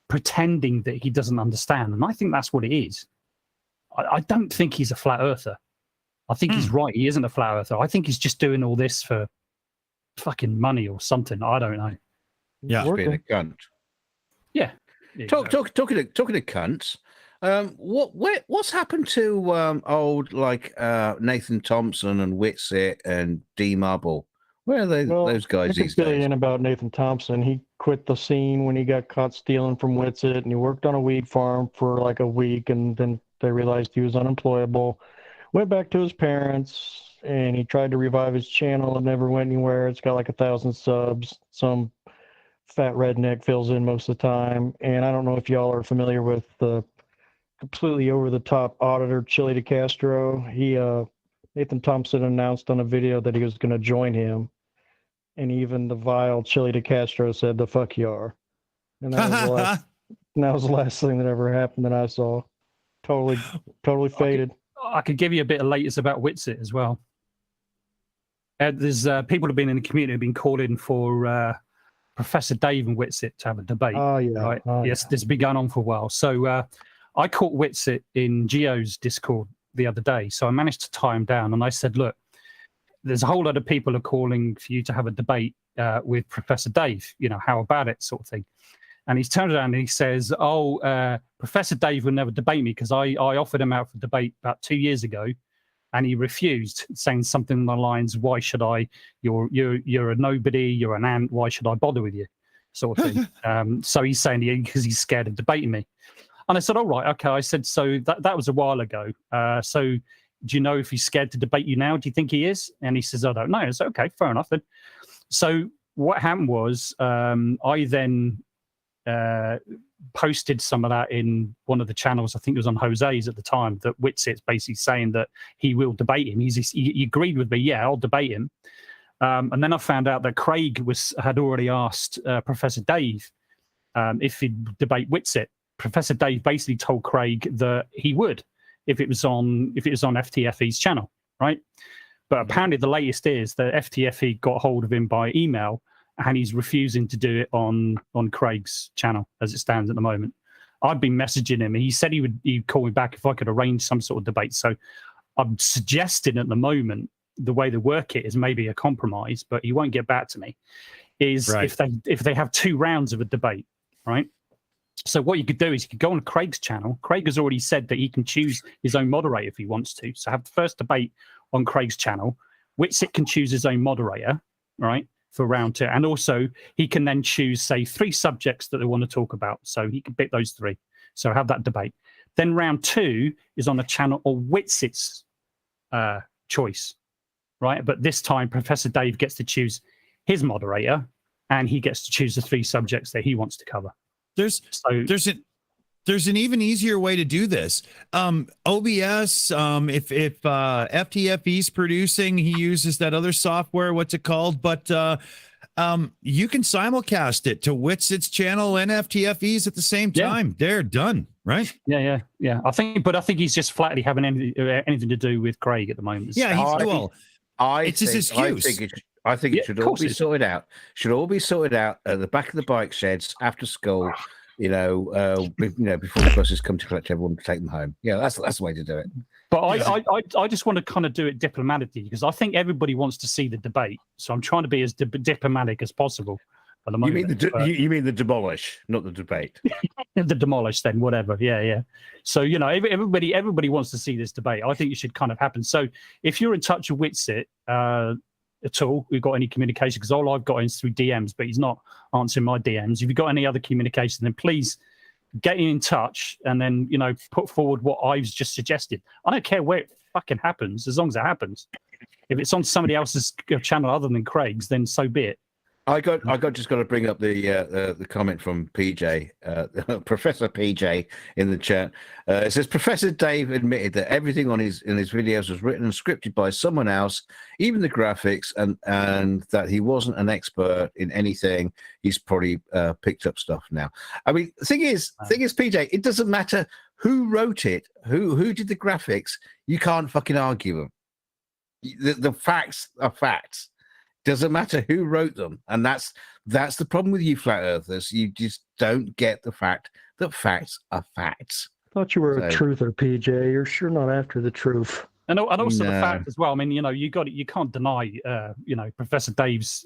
pretending that he doesn't understand. And I think that's what it is. I don't think he's a flat earther. I think he's right. He isn't a flat earther. I think he's just doing all this for fucking money or something. I don't know. Yeah. Being a cunt. Yeah. Talking of cunts. What's happened to old Nathan Thompson and Whitsitt and D Marble? Where are those guys these days? About Nathan Thompson, he quit the scene when he got caught stealing from Whitsitt, and he worked on a weed farm for like a week, and then they realized he was unemployable. Went back to his parents, and he tried to revive his channel. It never went anywhere. It's got like 1,000 subs. Some fat redneck fills in most of the time, and I don't know if y'all are familiar with the completely over-the-top auditor Chili DeCastro. Nathan Thompson announced on a video that he was going to join him, and even the vile Chili DeCastro said, "The fuck you are," and that was the last thing that ever happened that I saw. Totally faded. I could give you a bit of latest about Whitsitt as well. There's people have been in the community have been calling for Professor Dave and Whitsitt to have a debate. Oh yeah, right? Yes, this has been going on for a while. So I caught Whitsitt in Geo's Discord the other day, so I managed to tie him down, and I said, "Look, there's a whole lot of people are calling for you to have a debate with Professor Dave. You know, how about it?" sort of thing. And he's turned around and he says, Professor Dave will never debate me because I offered him out for debate about 2 years ago, and he refused, saying something along the lines, "Why should I? You're a nobody. You're an ant. Why should I bother with you?" sort of thing. So he's saying because he's scared of debating me. And I said, "All right, okay." I said, "So that was a while ago. So do you know if he's scared to debate you now? Do you think he is?" And he says, "I don't know." I said, "Okay, fair enough then." So what happened was I then posted some of that in one of the channels. I think it was on Jose's at the time, that Whitsitt's basically saying that he will debate him. He agreed with me. Yeah, I'll debate him. And then I found out that Craig had already asked Professor Dave if he'd debate Whitsitt. Professor Dave basically told Craig that he would if it was on FTFE's channel, right? But apparently the latest is that FTFE got hold of him by email, and he's refusing to do it on Craig's channel as it stands at the moment. I've been messaging him, and he said he'd call me back if I could arrange some sort of debate. So I'm suggesting at the moment the way to work it is maybe a compromise, but he won't get back to me. Is right. if they have 2 rounds of a debate, right? So what you could do is you could go on Craig's channel. Craig has already said that he can choose his own moderator if he wants to. So have the first debate on Craig's channel. Whitsitt can choose his own moderator, right, for round 2. And also he can then choose, say, 3 subjects that they want to talk about. So he can pick those 3. So have that debate. Then round 2 is on the channel of Whitsitt's choice, right? But this time Professor Dave gets to choose his moderator, and he gets to choose the 3 subjects that he wants to cover. There's an even easier way to do this. OBS, if FTFE's producing, he uses that other software. What's it called? But you can simulcast it to Whitsitt's channel and FTFE's at the same time. Yeah. They're done, right? Yeah. I think he's just flatly having anything to do with Craig at the moment. It's his excuse. I think it should all be sorted out. Should all be sorted out at the back of the bike sheds after school. Before the buses come to collect everyone to take them home. Yeah, that's the way to do it. But I just want to kind of do it diplomatically, because I think everybody wants to see the debate. So I'm trying to be as diplomatic as possible at the moment. You mean the demolish, not the debate. The demolish, then whatever. Yeah. So everybody wants to see this debate. I think it should kind of happen. So if you're in touch with Whitsitt at all, we've got any communication, because all I've got is through DMs, but he's not answering my DMs. If you've got any other communication, then please getting in touch and then, put forward what I've just suggested. I don't care where it fucking happens, as long as it happens. If it's on somebody else's channel other than Craig's, then so be it. I got to bring up the comment from PJ, Professor PJ in the chat. It says Professor Dave admitted that everything in his videos was written and scripted by someone else, even the graphics, and that he wasn't an expert in anything. He's probably picked up stuff now. I mean, the thing is, PJ, it doesn't matter who wrote it, who did the graphics. You can't fucking argue them. The facts are facts. Doesn't matter who wrote them, and that's the problem with you flat earthers. You just don't get the fact that facts are facts. Thought you were a truther, PJ. You're sure not after the truth. And also the fact as well. I mean, you can't deny, Professor Dave's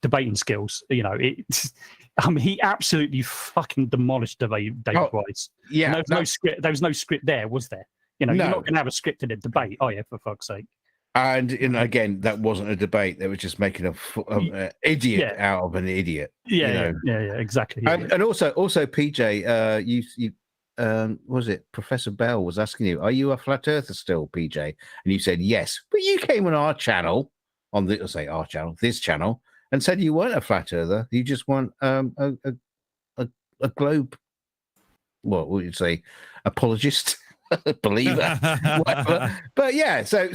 debating skills. He absolutely fucking demolished Dave Weiss. Yeah, and there was no script there, was there? You're not going to have a script in a debate, are you? For fuck's sake. And again, that wasn't a debate. They were just making an idiot out of an idiot. Yeah, exactly. Yeah, and also, PJ, you was it Professor Bell was asking you, are you a flat earther still, PJ? And you said yes, but you came on our channel, this channel, and said you weren't a flat earther. You just want a globe. What would you say? Apologist. Believer, whatever. But yeah, so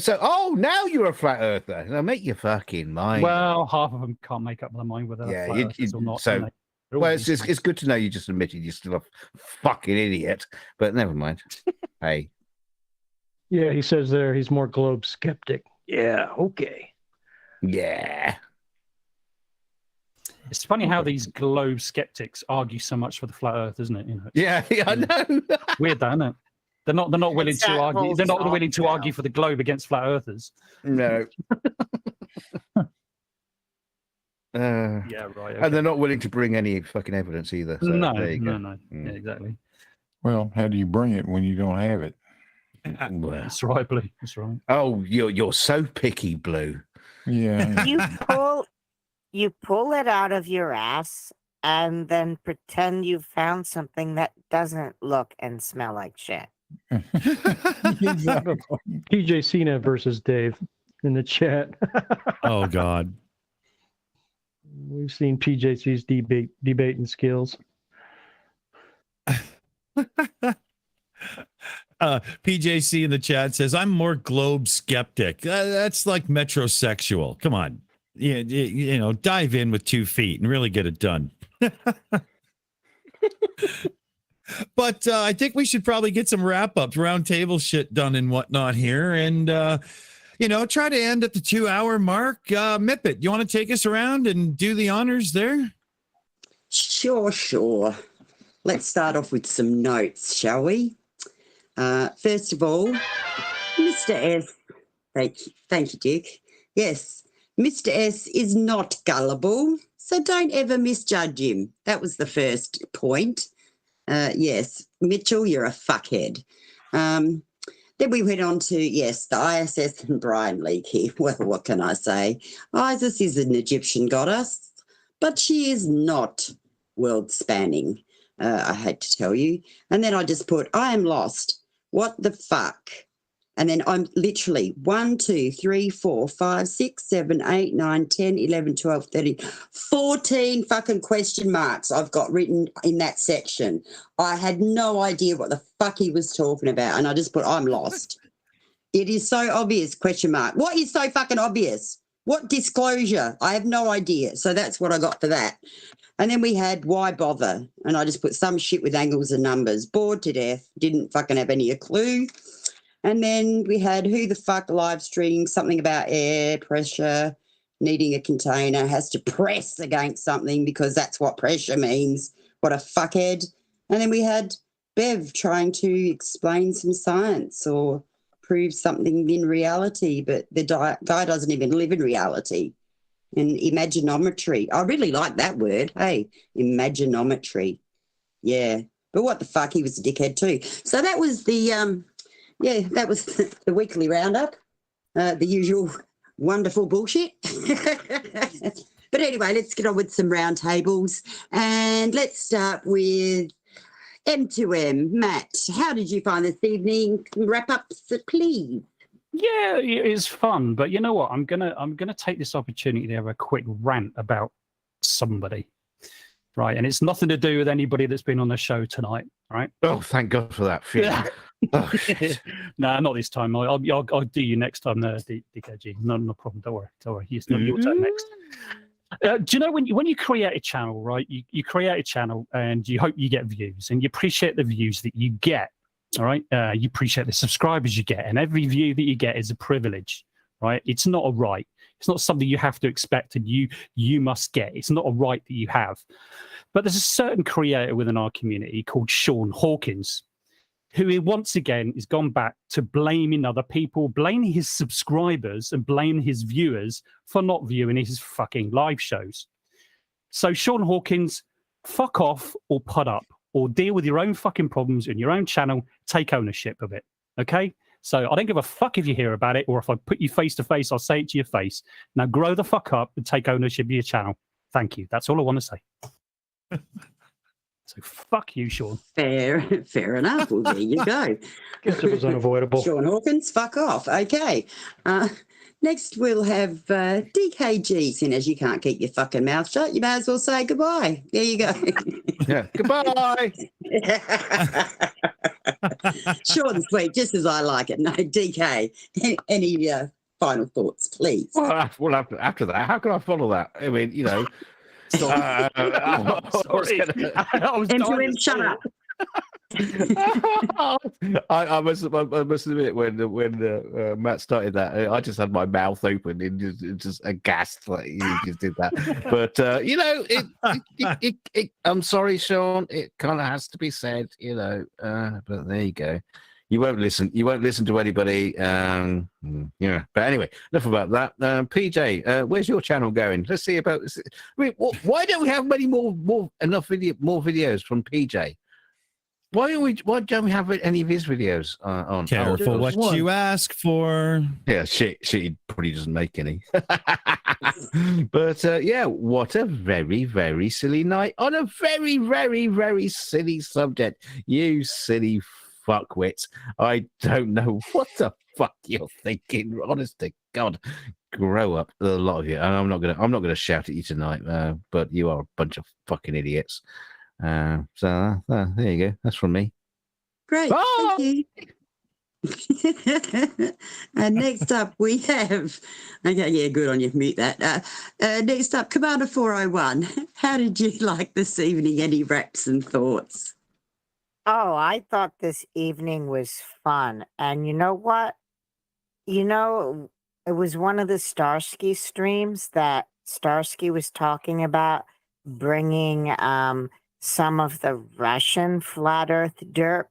now you're a flat earther. Now make your fucking mind. Well, half of them can't make up their mind whether they're flat earthers or not. So, it's good to know you just admitted you're still a fucking idiot. But never mind. Hey. Yeah, he says there he's more globe skeptic. Yeah, okay. Yeah. It's funny how these globe skeptics argue so much for the flat Earth, isn't it? Yeah, I know. Weird, though, isn't it? They're not willing to argue. They're not willing to argue for the globe against flat earthers. No. Yeah, right. Okay. And they're not willing to bring any fucking evidence either. So no. Mm. Yeah, exactly. Well, how do you bring it when you don't have it? Well, that's right, Blue. That's right. Oh, you're so picky, Blue. Yeah. You pull it out of your ass and then pretend you found something that doesn't look and smell like shit. Exactly. PJ Cena versus Dave in the chat. Oh God. We've seen PJC's debating skills. PJC in the chat says, I'm more globe skeptic. That's like metrosexual. Come on. Dive in with 2 feet and really get it done. But I think we should probably get some wrap-ups, round table shit done and whatnot here. And, try to end at the 2-hour mark. Mipet, you want to take us around and do the honors there? Sure. Let's start off with some notes, shall we? First of all, Mr. S. Thank you, Dick. Yes, Mr. S is not gullible, so don't ever misjudge him. That was the first point. Yes, Mitchell, you're a fuckhead. Then we went on to, the ISS and Brian Leakey. Well, what can I say? Isis is an Egyptian goddess, but she is not world-spanning, I hate to tell you. And then I just put, I am lost. What the fuck? And then I'm literally 1, 2, 3, 4, 5, 6, 7, 8, 9, 10, 11, 12, 13, 14 fucking question marks I've got written in that section. I had no idea what the fuck he was talking about. And I just put, I'm lost. It is so obvious, question mark. What is so fucking obvious? What disclosure? I have no idea. So that's what I got for that. And then we had why bother? And I just put some shit with angles and numbers. Bored to death. Didn't fucking have any clue. And then we had who the fuck live stream, something about air pressure, needing a container, has to press against something because that's what pressure means. What a fuckhead. And then we had Bev trying to explain some science or prove something in reality, but the guy doesn't even live in reality. And imaginometry. I really like that word. Hey, imaginometry. Yeah. But what the fuck? He was a dickhead too. So that was the that was the weekly roundup, the usual wonderful bullshit. But anyway, let's get on with some round tables. And let's start with M2M, Matt, how did you find this evening? Wrap up, please. Yeah, it is fun, but you know what? I'm gonna take this opportunity to have a quick rant about somebody, right? And it's nothing to do with anybody that's been on the show tonight, right? Oh, thank God for that. Oh, shit. Nah, not this time. I'll do you next time, DKG. No problem. Don't worry. It's not your turn next. Do you know when you create a channel, right? You create a channel and you hope you get views, and you appreciate the views that you get. All right, you appreciate the subscribers you get, and every view that you get is a privilege, right? It's not a right. It's not something you have to expect and you must get. It's not a right that you have. But there's a certain creator within our community called Sean Hawkins, who once again has gone back to blaming other people, blaming his subscribers and blaming his viewers for not viewing his fucking live shows. So Sean Hawkins, fuck off or put up or deal with your own fucking problems in your own channel. Take ownership of it, okay? So I don't give a fuck if you hear about it, or if I put you face to face, I'll say it to your face. Now grow the fuck up and take ownership of your channel. Thank you. That's all I want to say. So fuck you, Sean. Fair enough. Well, there you go. Guess it was unavoidable. Sean Hawkins, fuck off. Okay. Next, we'll have DKG. Seeing as you can't keep your fucking mouth shut, you may as well say goodbye. There you go. Yeah. Goodbye. Short and sweet, just as I like it. No, DK, any final thoughts, please? Well, after that, how can I follow that? I mean, you know. Sorry. M2M, shut up. I must admit, when Matt started that, I just had my mouth open and just aghast like he just did that. But you know, I'm sorry, Sean. It kind of has to be said, you know. But there you go. You won't listen. You won't listen to anybody. Yeah. But anyway, enough about that. PJ, where's your channel going? Let's see about this. I mean, why don't we have more videos from PJ? Why don't we have any of his videos on? Careful what you ask for. Yeah, shit. He probably doesn't make any. But yeah, what a very, very silly night on a very, very, very silly subject. You silly fuckwits. I don't know what the fuck you're thinking. Honest to God, grow up, a lot of you. And I'm not gonna shout at you tonight, but you are a bunch of fucking idiots. So there you go. That's from me. Great. Thank you. And next up we have, okay, yeah, good on you, mute that. Next up, Commander 401. How did you like this evening? Any raps and thoughts? Oh, I thought this evening was fun. And you know what? You know, it was one of the Starsky streams that Starsky was talking about bringing some of the Russian flat earth dirt.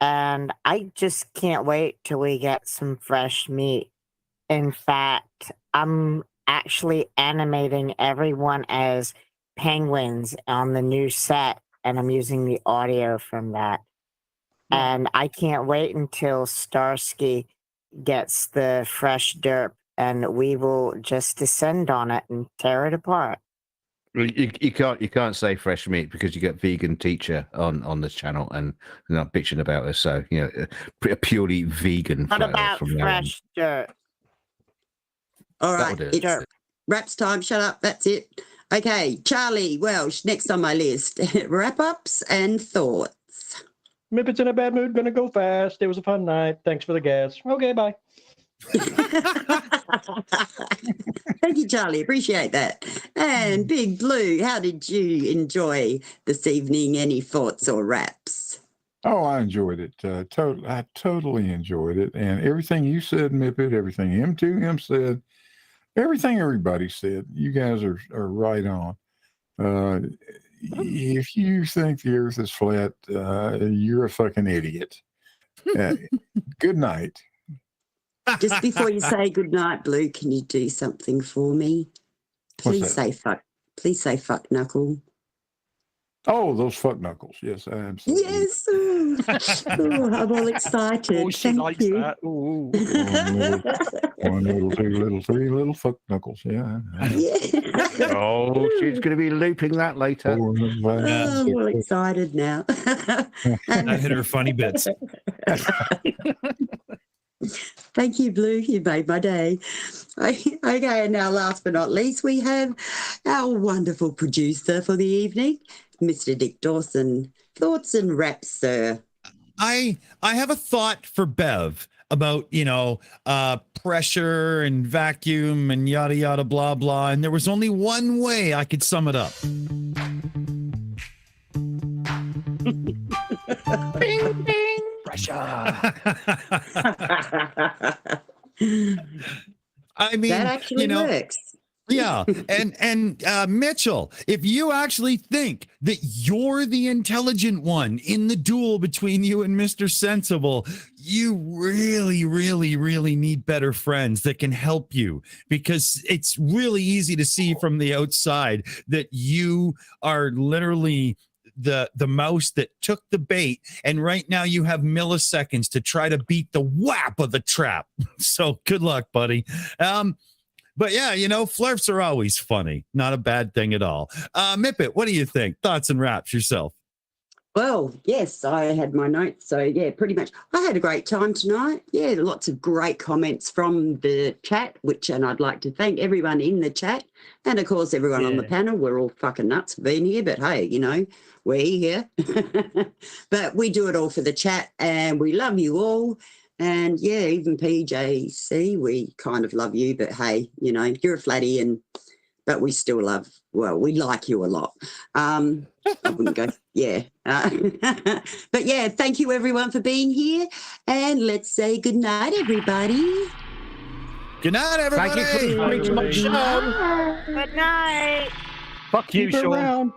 And I just can't wait till we get some fresh meat. In fact, I'm actually animating everyone as penguins on the new set. And I'm using the audio from that. And I can't wait until Starsky gets the fresh derp, and we will just descend on it and tear it apart. You can't say fresh meat because you got vegan teacher on this channel and they're not bitching about us. So you know, a purely vegan. What about fresh dirt? All right, it's raps time. Shut up. That's it. Okay, Charlie Welch, next on my list. Wrap-ups and thoughts. Mipet's in a bad mood, gonna go fast. It was a fun night. Thanks for the gas. Okay, bye. Thank you, Charlie. Appreciate that. And Big Blue, how did you enjoy this evening? Any thoughts or raps? Oh, I enjoyed it. I totally enjoyed it. And everything you said, Mipet, everything M2M said, everything everybody said, you guys are right on. If you think the earth is flat, you're a fucking idiot. Good night. Just before you say good night, Blue, can you do something for me? Please say fuck. Please say fuck, Knuckle. Oh, those fuck knuckles. Yes, absolutely. Yes. Oh, I'm all excited. Oh, she Thank likes you. that. Ooh. One little, two little, three little fuck knuckles. Yeah. Oh, she's going to be looping that later. Four, five, Oh, I'm all excited now. I hit her funny bits. Thank you, Blue. You made my day. Okay, and now last but not least, we have our wonderful producer for the evening, Mr. Dick Dawson. Thoughts and raps, sir. I have a thought for Bev about, pressure and vacuum and yada, yada, blah, blah. And there was only one way I could sum it up. Bing, bing. Pressure. I mean, that actually works. Yeah. And Mitchell, if you actually think that you're the intelligent one in the duel between you and Mr. Sensible, you really, really, really need better friends that can help you, because it's really easy to see from the outside that you are literally the mouse that took the bait, and right now you have milliseconds to try to beat the whap of the trap. So good luck, buddy. But yeah, flirts are always funny. Not a bad thing at all. Mipet, what do you think? Thoughts and raps yourself? Well, yes, I had my notes. So, yeah, pretty much. I had a great time tonight. Yeah, lots of great comments from the chat, and I'd like to thank everyone in the chat. And, of course, everyone on the panel. We're all fucking nuts for being here. But, hey, we're here. But we do it all for the chat, and we love you all. And, yeah, even PJC, we kind of love you. But, hey, you're a flatty, but we still we like you a lot. I wouldn't go, yeah. But, yeah, thank you, everyone, for being here. And let's say good night, everybody. Good night, everybody. Thank you for coming to my show. Good night. Fuck you, Keep it Sean. around.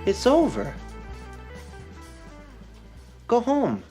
It's over. Go home.